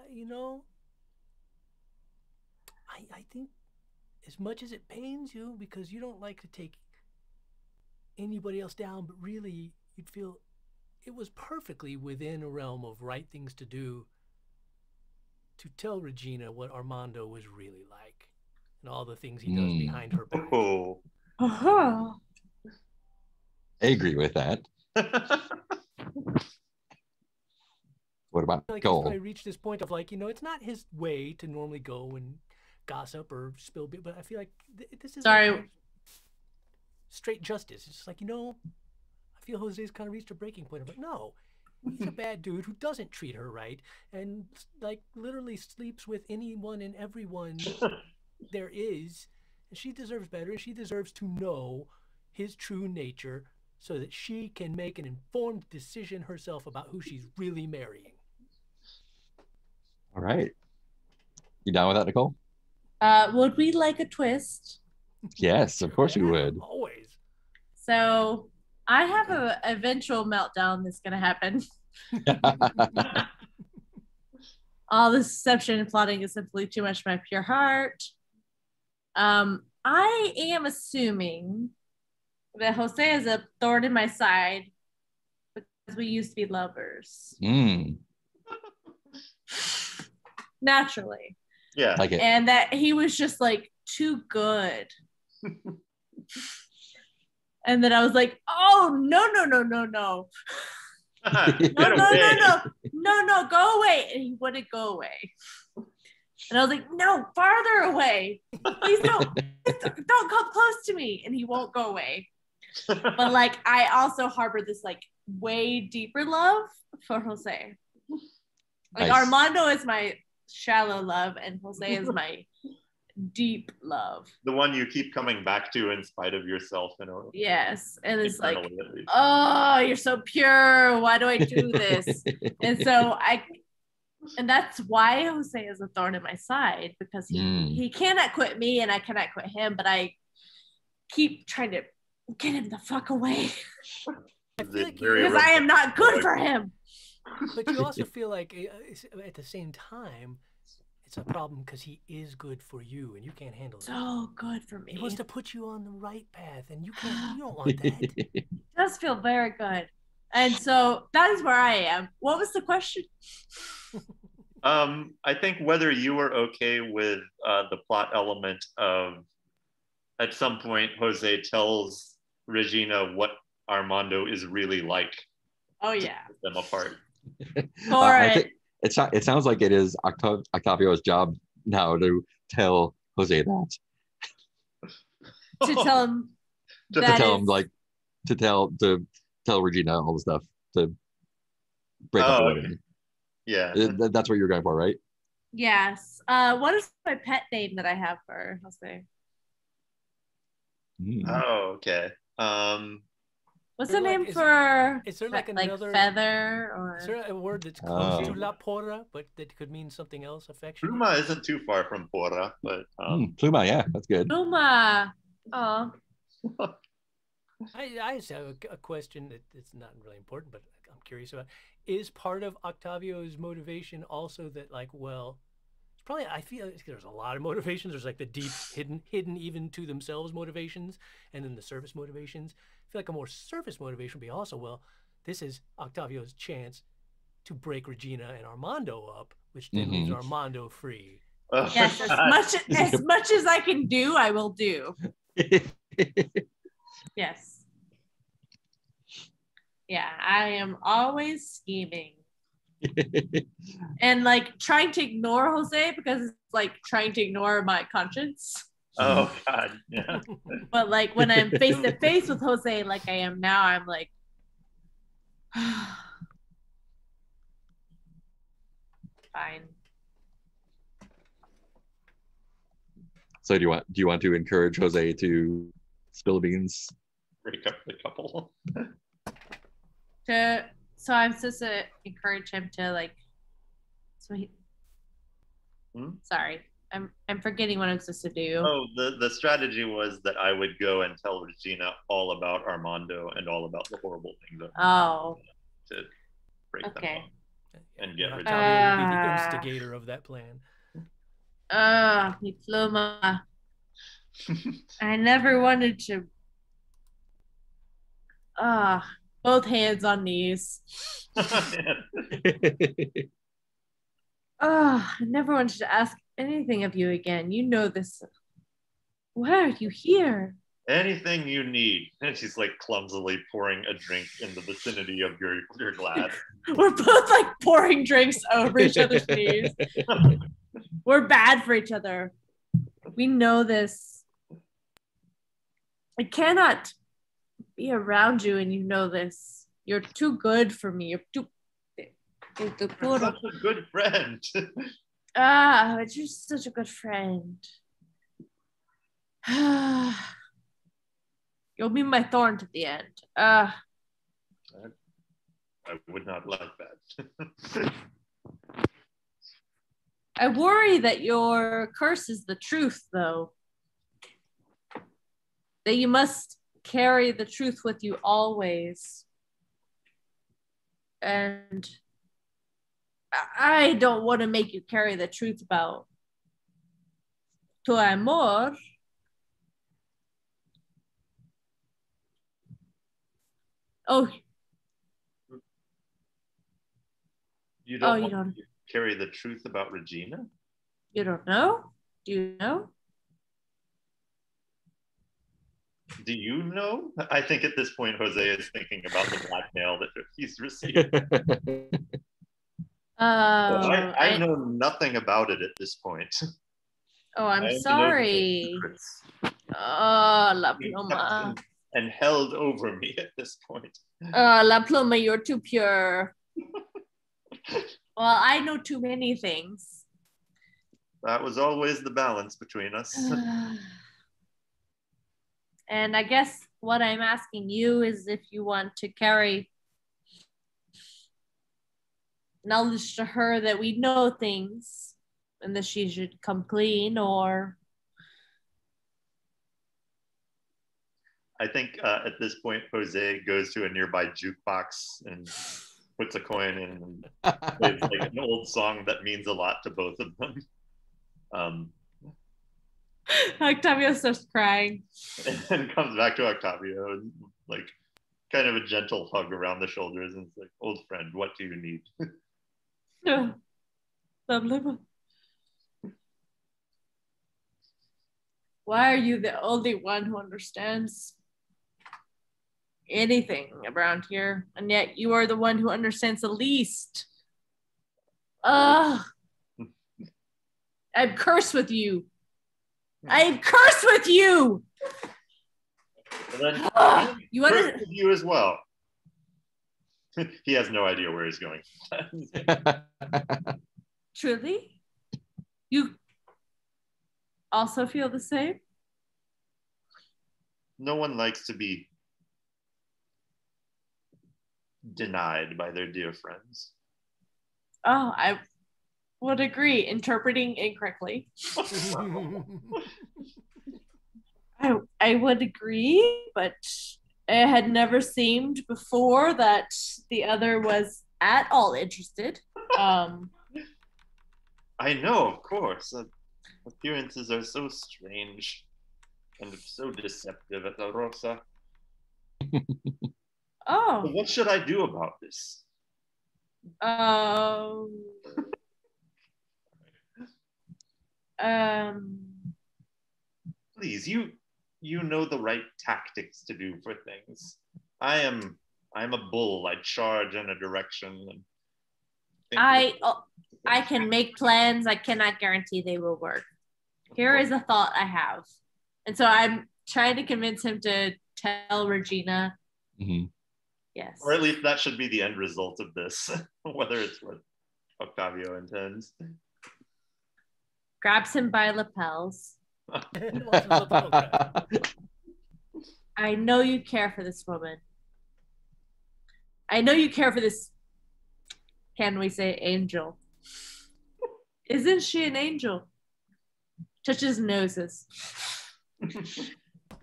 think as much as it pains you because you don't like to take anybody else down, but really you'd feel it was perfectly within a realm of right things to do to tell Regina what Armando was really like and all the things he does behind her back. Oh. Uh-huh. I agree with that. What about like Cole? He's probably reached this point of like, it's not his way to normally go and gossip or spill beer, but I feel like this is like straight justice. It's just like, I feel Jose's kind of reached a breaking point of like, no, he's a bad dude who doesn't treat her right and like literally sleeps with anyone and everyone there is. And she deserves better, and she deserves to know his true nature so that she can make an informed decision herself about who she's really marrying. All right. You down with that, Nicole? Would we like a twist? Yes, of course we would. Always. So I have an eventual meltdown that's going to happen. All this deception and plotting is simply too much for my pure heart. I am assuming that Jose is a thorn in my side because we used to be lovers. Naturally. Yeah. Like it. And that he was just like too good. And then I was like, oh, no. No, go away. And he wouldn't go away. And I was like, no, farther away. Please don't come close to me. And he won't go away. But like, I also harbor this like way deeper love for Jose. Like Nice. Armando is my shallow love and Jose is my deep love. The one you keep coming back to in spite of yourself. Yes. And it's like, oh, you're so pure. Why do I do this? And so and that's why Jose is a thorn in my side, because he cannot quit me and I cannot quit him, but I keep trying to get him the fuck away. Because I am not good for him. But you also feel like at the same time, it's a problem because he is good for you and you can't handle it. So good for me. He wants to put you on the right path and you can't. You don't want that. It does feel very good. And so that is where I am. What was the question? I think whether you were okay with the plot element of at some point Jose tells Regina what Armando is really like. Oh yeah. Them apart. I think it sounds like it is Octavio's job now to tell Jose that. To tell him to tell him like to tell Regina all the stuff to break up the wedding. Yeah. That's what you're going for, right? Yes. What is my pet name that I have for Jose? Oh, okay. What's the name for? Is there like another feather or? Is there a word that's close to la porra, but that could mean something else? Affection. Pluma isn't too far from porra, but Pluma, yeah, that's good. Pluma. Oh. I just have a question that it's not really important, but I'm curious about. Is part of Octavio's motivation also that, like, well, it's probably, I feel like there's a lot of motivations. There's like the deep, hidden even to themselves motivations, and then the surface motivations. I feel like a more surface motivation would be also, well, this is Octavio's chance to break Regina and Armando up, which then leaves Armando free. Yes, as much as I can do, I will do. Yes. Yeah, I am always scheming. And like trying to ignore Jose because it's like trying to ignore my conscience. Oh God, yeah. But like when I'm face to face with Jose like I am now, I'm like fine. So do you want to encourage Jose to spill the beans? Break up the couple. So I'm supposed to encourage him to like. So he. Sorry, I'm forgetting what I'm supposed to do. Oh, the strategy was that I would go and tell Regina all about Armando and all about the horrible things that to break them up and get rid of Octavio would be the instigator of that plan. Mi pluma. I never wanted to. Both hands on knees. I never wanted to ask anything of you again. You know this. Why are you here? Anything you need. And she's like clumsily pouring a drink in the vicinity of your glass. We're both like pouring drinks over each other's knees. We're bad for each other. We know this. I cannot be around you and you know this. You're too good for me. You're such a good friend. But you're such a good friend. You'll be my thorn to the end. I would not like that. I worry that your curse is the truth, though. That you must carry the truth with you always. And I don't want to make you carry the truth about tu amor. Oh. You don't carry the truth about Regina? You don't know? Do you know? Do you know? I think at this point, Jose is thinking about the blackmail that he's received. I know nothing about it at this point. Oh, I'm sorry. Oh, La Pluma. And held over me at this point. La Pluma, you're too pure. Well, I know too many things. That was always the balance between us. And I guess what I'm asking you is if you want to carry knowledge to her that we know things and that she should come clean, or... I think at this point, Jose goes to a nearby jukebox and puts a coin in and plays like an old song that means a lot to both of them. Octavio starts crying. And comes back to Octavio and like kind of a gentle hug around the shoulders, and it's like, old friend, what do you need? No. Lovely. Why are you the only one who understands anything around here? And yet you are the one who understands the least. I'm cursed with you. I am cursed with you. You cursed with you as well. He has no idea where he's going. Truly? You also feel the same? No one likes to be denied by their dear friends. Oh, I would agree. Interpreting incorrectly. I would agree, but it had never seemed before that the other was at all interested. I know, of course. Appearances are so strange and so deceptive at the Rosa. Oh. But what should I do about this? Please, you know the right tactics to do for things. I'm a bull. I charge in a direction. And I can make plans. I cannot guarantee they will work. Here is a thought I have. And so I'm trying to convince him to tell Regina. Mm-hmm. Yes. Or at least that should be the end result of this, whether it's what Octavio intends. Grabs him by lapels. I know you care for this woman. I know you care for this, can we say, angel? Isn't she an angel? Touches noses.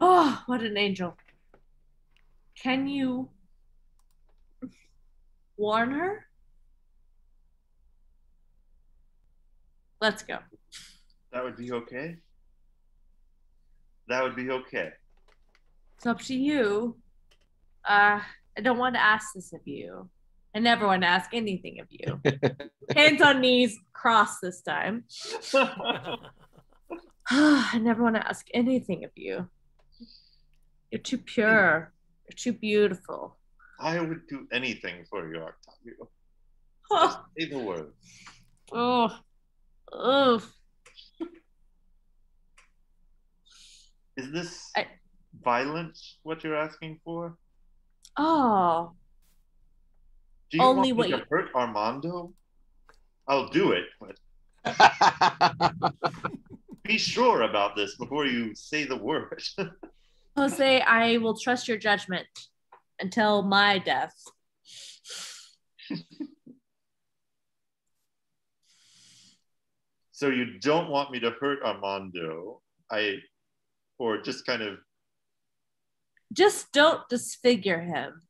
Oh, what an angel. Can you warn her? Let's go. That would be okay? That would be okay. It's up to you. I don't want to ask this of you. I never want to ask anything of you. Hands on knees, cross this time. I never want to ask anything of you. You're too pure. You're too beautiful. I would do anything for you, Octavio. Just say the word. Oh. Oh. Is this violent, what you're asking for? Oh. Do you Only want me to hurt Armando? I'll do it, but be sure about this before you say the word. Jose, I will trust your judgment until my death. So you don't want me to hurt Armando, or just kind of... Just don't disfigure him.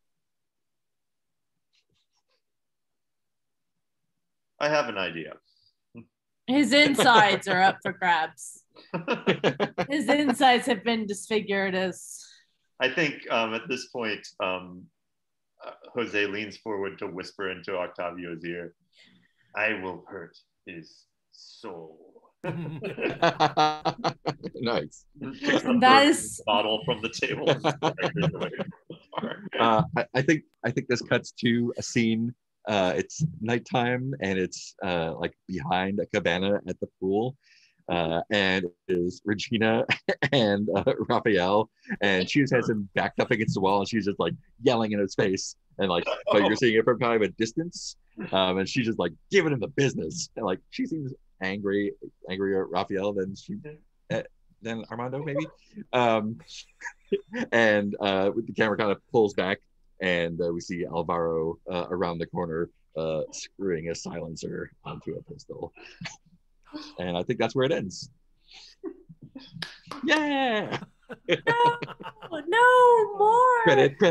I have an idea. His insides are up for grabs. His insides have been disfigured as... I think at this point, Jose leans forward to whisper into Octavio's ear, I will hurt his soul. Nice. That is bottle from the table. I think this cuts to a scene. It's nighttime and it's like behind a cabana at the pool. And it is Regina and Raphael, and she just has him backed up against the wall, and she's just like yelling in his face, and like, but you're seeing it from kind of a distance, and she's just like giving him the business, and like she seems angrier at Raphael than than Armando maybe, and the camera kind of pulls back, and we see Alvaro around the corner screwing a silencer onto a pistol. And I think that's where it ends. Yeah. No more. Credits.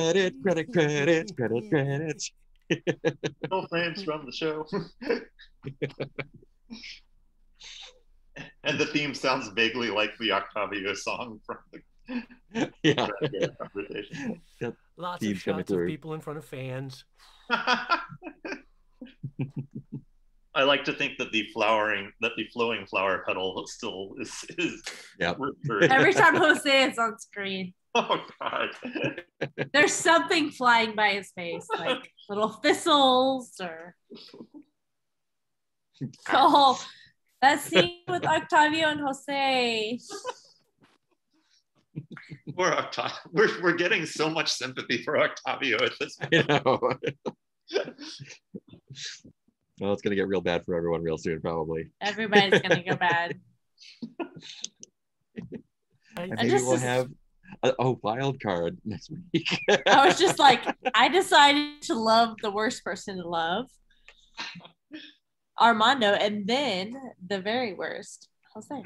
No frames from the show. And the theme sounds vaguely like the Octavio song from Yeah. Conversation. Yeah. Lots Feeds of coming shots of through. people in front of fans. I like to think that the flowing flower petal still is Yep. Every time Jose is on screen, oh god. there's something flying by his face, like little thistles or oh, that scene with Octavio and Jose. Poor Octavio. We're getting so much sympathy for Octavio at this point. I know. Well, it's gonna get real bad for everyone real soon, probably. Everybody's gonna go bad. I I think just- we'll have a wild card next week. I was just like, I decided to love the worst person to love, Armando, and then the very worst, Jose.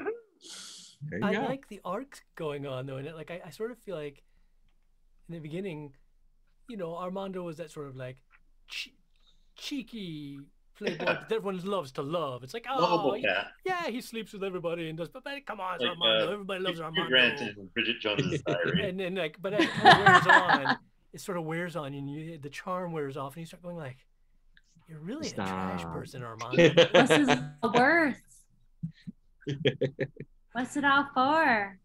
There you I go. like the arc going on though, and like I sort of feel like in the beginning, you know, Armando was that sort of like cheeky playboy that everyone loves to love. It's like, oh Lovable cat. yeah, he sleeps with everybody and does, but come on, it's Like, Armando. Everybody loves Hugh Armando. Grant in Bridget Jones's Diary. And then like, but as it kind of wears on, it sort of wears on you, and the charm wears off, and you start going like, you're really a trash Stop. person, Armando. What's his worth? What's it all for?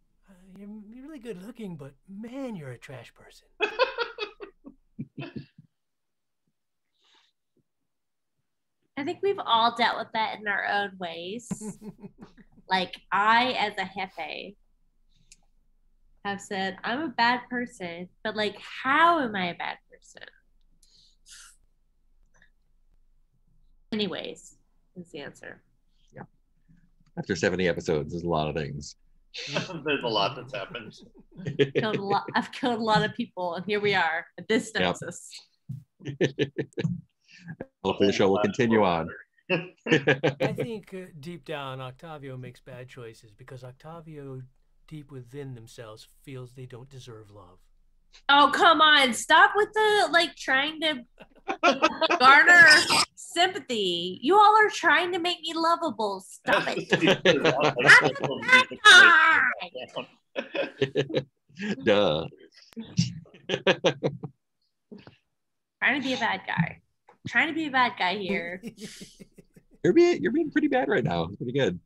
You're really good looking, but man, you're a trash person. I think we've all dealt with that in our own ways. Like I, as a jefe, have said, I'm a bad person, but like, how am I a bad person? Anyways, is the answer. After 70 episodes, there's a lot of things. There's a lot that's happened. I've killed a lot of people, and here we are at this Yep. census. Hopefully the show will continue on. I think deep down, Octavio makes bad choices because Octavio, deep within themselves, feels they don't deserve love. Oh, come on. Stop with the like trying to garner sympathy. You all are trying to make me lovable. Stop it. Duh. Trying to be a bad guy. Trying to be a bad guy here. You're being pretty bad right now. It's pretty good.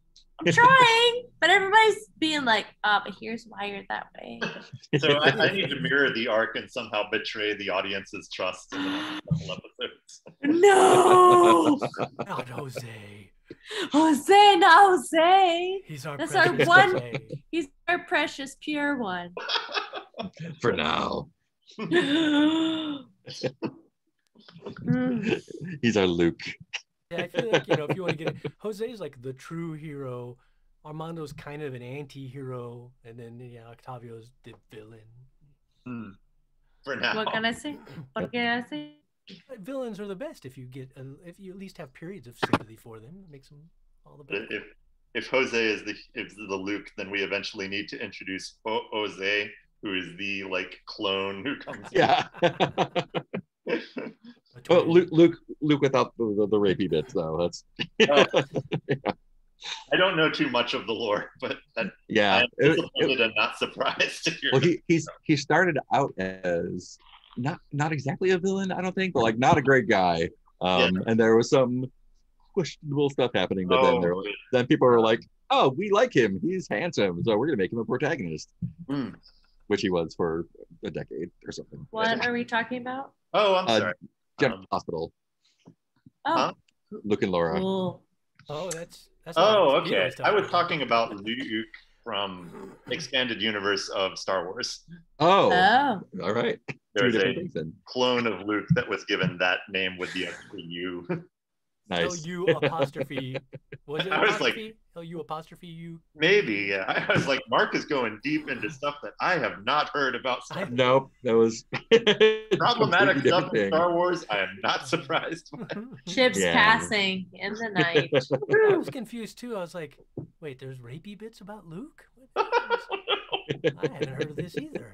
I'm trying, but everybody's being like, but here's why you're that way. So I need to mirror the arc and somehow betray the audience's trust in the next couple episodes. No! Not Jose. Jose, not Jose. He's our That's our precious one- Jose. He's our precious, pure one. For now. He's our Luke. Yeah, I feel like, you know, if you want to get it, Jose's like the true hero. Armando's kind of an anti-hero, and then Octavio's the villain. For now. What can I say? What can I say? But villains are the best if you at least have periods of sympathy for them. It makes them all the better. If Jose is the Luke, then we eventually need to introduce Jose, who is the like clone who comes. Yeah. Oh, Luke without the rapey bits though. That's I don't know too much of the lore, but yeah. I'm disappointed and not surprised to hear. Well, he started out as not exactly a villain, I don't think, but like not a great guy. And there was some questionable stuff happening, but then people were like, "Oh, we like him. He's handsome, so we're gonna make him a protagonist," which he was for a decade or something. What are we talking about? Oh, I'm sorry. General Hospital. Oh, Huh? Luke and Laura. cool. Oh, that's Oh, okay. I was talking about Luke from expanded universe of Star Wars. Oh, Oh, all right. There's Two different a things then. clone of Luke that was given that name with the extra U. Nice. You apostrophe. Was it I was like- apostrophe? You apostrophe you. Maybe, yeah. I was like, Mark is going deep into stuff that I have not heard about. Star Wars. Nope, that was Problematic completely stuff different in thing. Star Wars, I am not surprised by. ships Yeah. passing in the night. I was confused too. I was like, wait, there's rapey bits about Luke? I haven't heard of this either.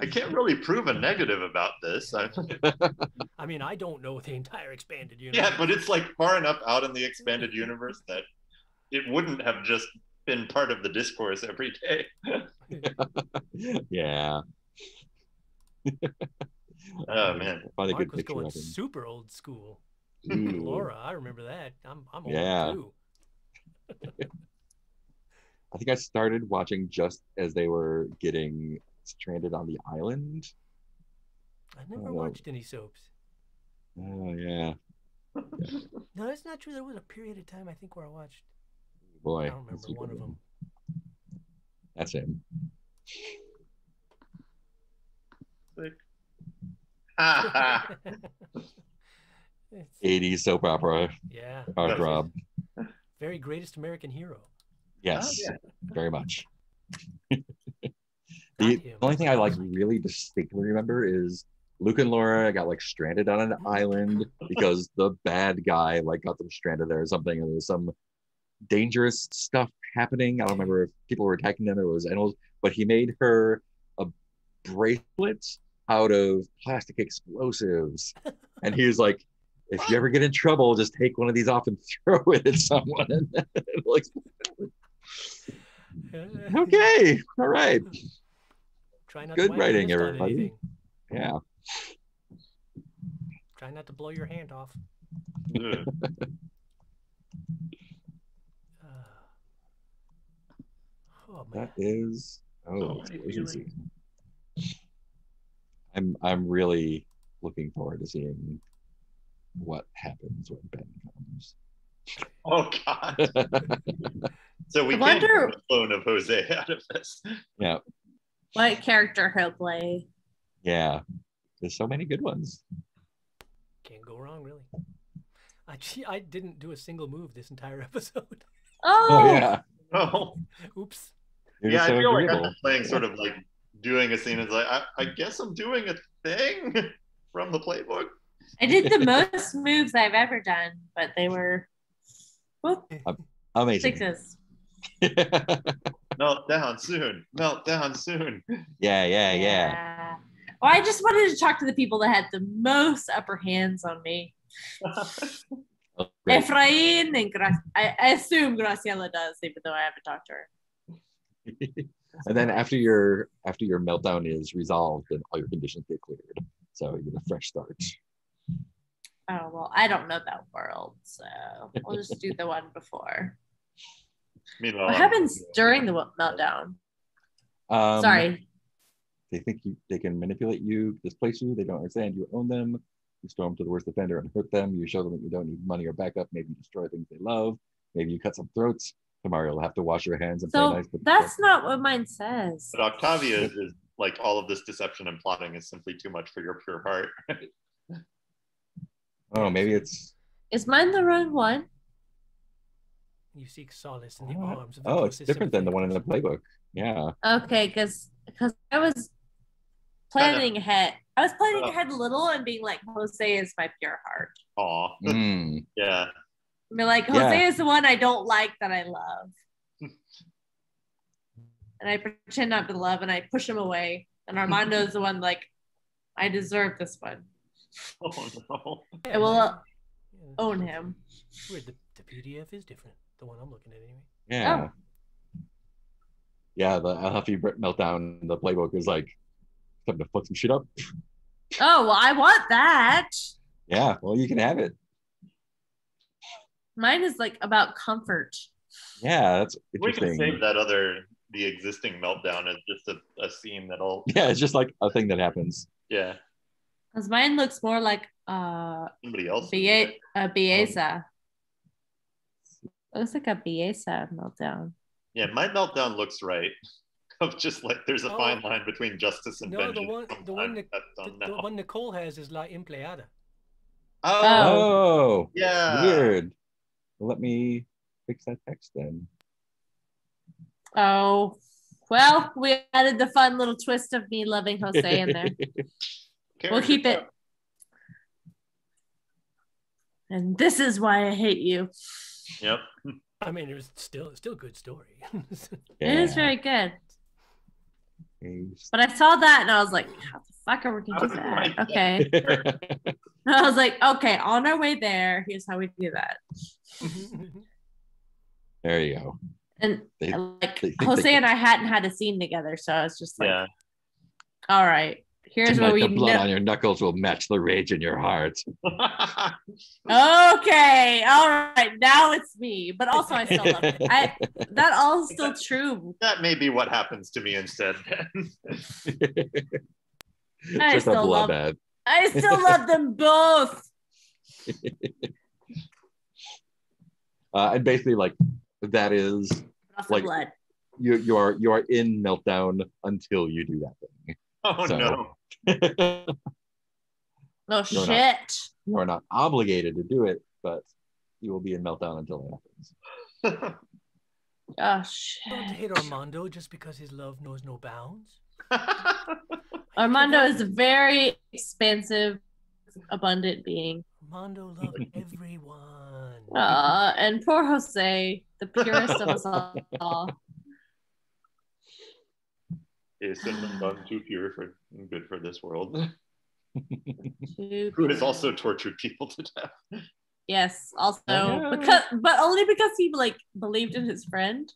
I can't really prove a negative about this. I mean, I don't know the entire expanded universe. Yeah, but it's like far enough out in the expanded universe that it wouldn't have just been part of the discourse every day. Yeah. Oh man. Find a Mark good was picture going of him. super old school. Ooh. Laura, I remember that. I'm old Yeah. too. I think I started watching just as they were getting stranded on the island. I never watched any soaps. Oh yeah, No, that's not true. There was a period of time I think where I watched. boy. I don't remember one of them. That's him. It's, 80s soap opera, yeah. heartthrob. Very Greatest American Hero. Yes, Oh, yeah. very much. Got The him. only thing I like was really distinctly remember is Luke and Laura got like stranded on an island because the bad guy like got them stranded there or something, and there was some dangerous stuff happening. I don't remember if people were attacking them or it was animals, but he made her a bracelet out of plastic explosives, and he was like, "If you ever get in trouble, just take one of these off and throw it at someone." And it'll explode. Okay, all right. Try not Good to whack your writing, wrist on everybody. anything. Yeah. Try not to blow your hand off. Ugh. Oh man. That is So explosion feeling. season. I'm really looking forward to seeing what happens when Ben comes. Oh God. So we I can't wonder- get a clone of Jose out of this. Yeah, What character he'll play? yeah. There's so many good ones. Can't go wrong, really. I didn't do a single move this entire episode. Oh, Oh yeah. Oh. Oops. You're Yeah, just I so feel like agreeable. I'm playing sort of like doing a scene. It's like I guess I'm doing a thing from the playbook. I did the most moves I've ever done, but they were whoop, Amazing. sixes. Melt down soon. Melt down soon. Yeah. Well, I just wanted to talk to the people that had the most upper hands on me. Oh, great. Efrain and I assume Graciela does, even though I haven't talked to her. And then after your meltdown is resolved, then all your conditions get cleared. So you get a fresh start. Oh well, I don't know that world, so I'll just do the one before. Meanwhile, What happens during the meltdown? Um, Sorry. They think they can manipulate you, displace you. They don't understand you own them. You storm to the worst offender and hurt them. You show them that you don't need money or backup. Maybe you destroy things they love. Maybe you cut some throats. Tomorrow you'll have to wash your hands and play So nice. that's not what mine says. But Octavia is like all of this deception and plotting is simply too much for your pure heart. Oh, maybe it's. Is mine the wrong one? You seek solace in the arms of the Oh, it's closest different than the one in the sympathetic playbook. Yeah. Okay, because I was planning ahead. I was planning ahead a little and being like, Jose is my pure heart. Aw. Mm. Yeah. Be like, Jose is the one I don't like that I love. And I pretend not to love and I push him away. And Armando's the one like, I deserve this one. Oh no. I will Yeah, own him. it's weird. The PDF is different. The one I'm looking at anyway. Yeah. Oh. Yeah, the Huffy meltdown in the playbook is like time to fuck some shit up. Oh, well, I want that. Yeah, well, you can have it. Mine is like about comfort. Yeah, that's We can interesting. save the existing meltdown as just a scene that'll. Yeah, it's just like a thing that happens. Yeah. Because mine looks more like Somebody else. a Biesa. It looks like a Biesa meltdown. Yeah, my meltdown looks right. Of just like there's a Oh. fine line between justice and No, vengeance. the one Sometimes the one Nicole has is La Empleada. Oh, Oh, yeah. weird. Well, let me fix that text then. Oh, well, we added the fun little twist of me loving Jose in there. We'll keep it. And this is why I hate you. Yep. I mean, it was still a good story. It is very good. very. But I saw that and I was like, how the fuck are we going to do How do that? we Okay. I was like, okay, on our way there, here's how we do that. There you go. And They think Jose and I hadn't had a scene together, so I was just like, Yeah. all right, here's tonight where we the blood on your knuckles will match the rage in your heart. Okay, all right, now it's me. But also, I still love it. That all is still true. That may be what happens to me instead. I still love them both. And basically, like that is like blood. You are in meltdown until you do that thing. Oh So, no! Oh shit! You are not obligated to do it, but you will be in meltdown until it happens. Oh shit! Don't hate Armando just because his love knows no bounds. Armando is a very expansive, abundant being. Armando loves everyone. And poor Jose, the purest of us all. Is someone done too pure for good for this world? Who has also tortured people to death. Yes, also but only because he like believed in his friend.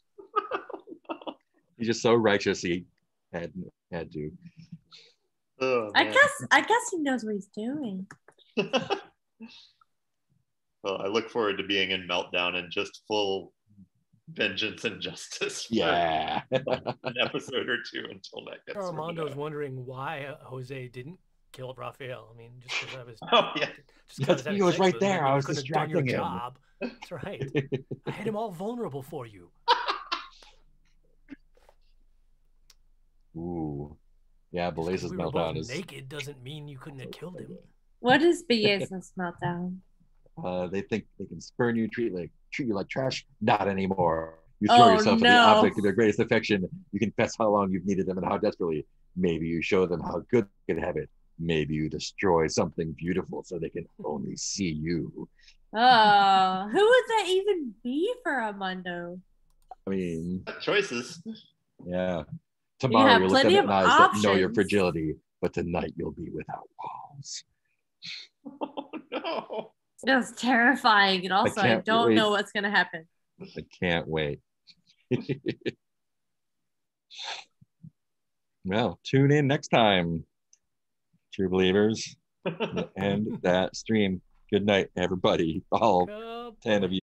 He's just so righteous he had to. Oh, I guess he knows what he's doing. Well, I look forward to being in meltdown and just full vengeance and justice. Yeah. An episode or two until that gets. Armando's wondering why Jose didn't kill Raphael. I mean, just because I was. Oh yeah. Just because he was right there. I was distracting him. Job. That's right. I had him all vulnerable for you. Ooh. Yeah, Beleza's meltdown is naked doesn't mean you couldn't have killed him. What is Beleza's meltdown? They think they can spurn you, treat you like trash. Not anymore. You throw yourself at the object of their greatest affection. You confess how long you've needed them and how desperately. Maybe you show them how good they can have it. Maybe you destroy something beautiful so they can only see you. Oh, who would that even be for Armando? I mean, choices. Yeah. Tomorrow you're looking at eyes that know your fragility, but tonight you'll be without walls. Oh no. That's terrifying. And also, I don't know what's going to happen. I can't wait. Well, tune in next time, true believers. And that stream. Good night, everybody. All 10 of you.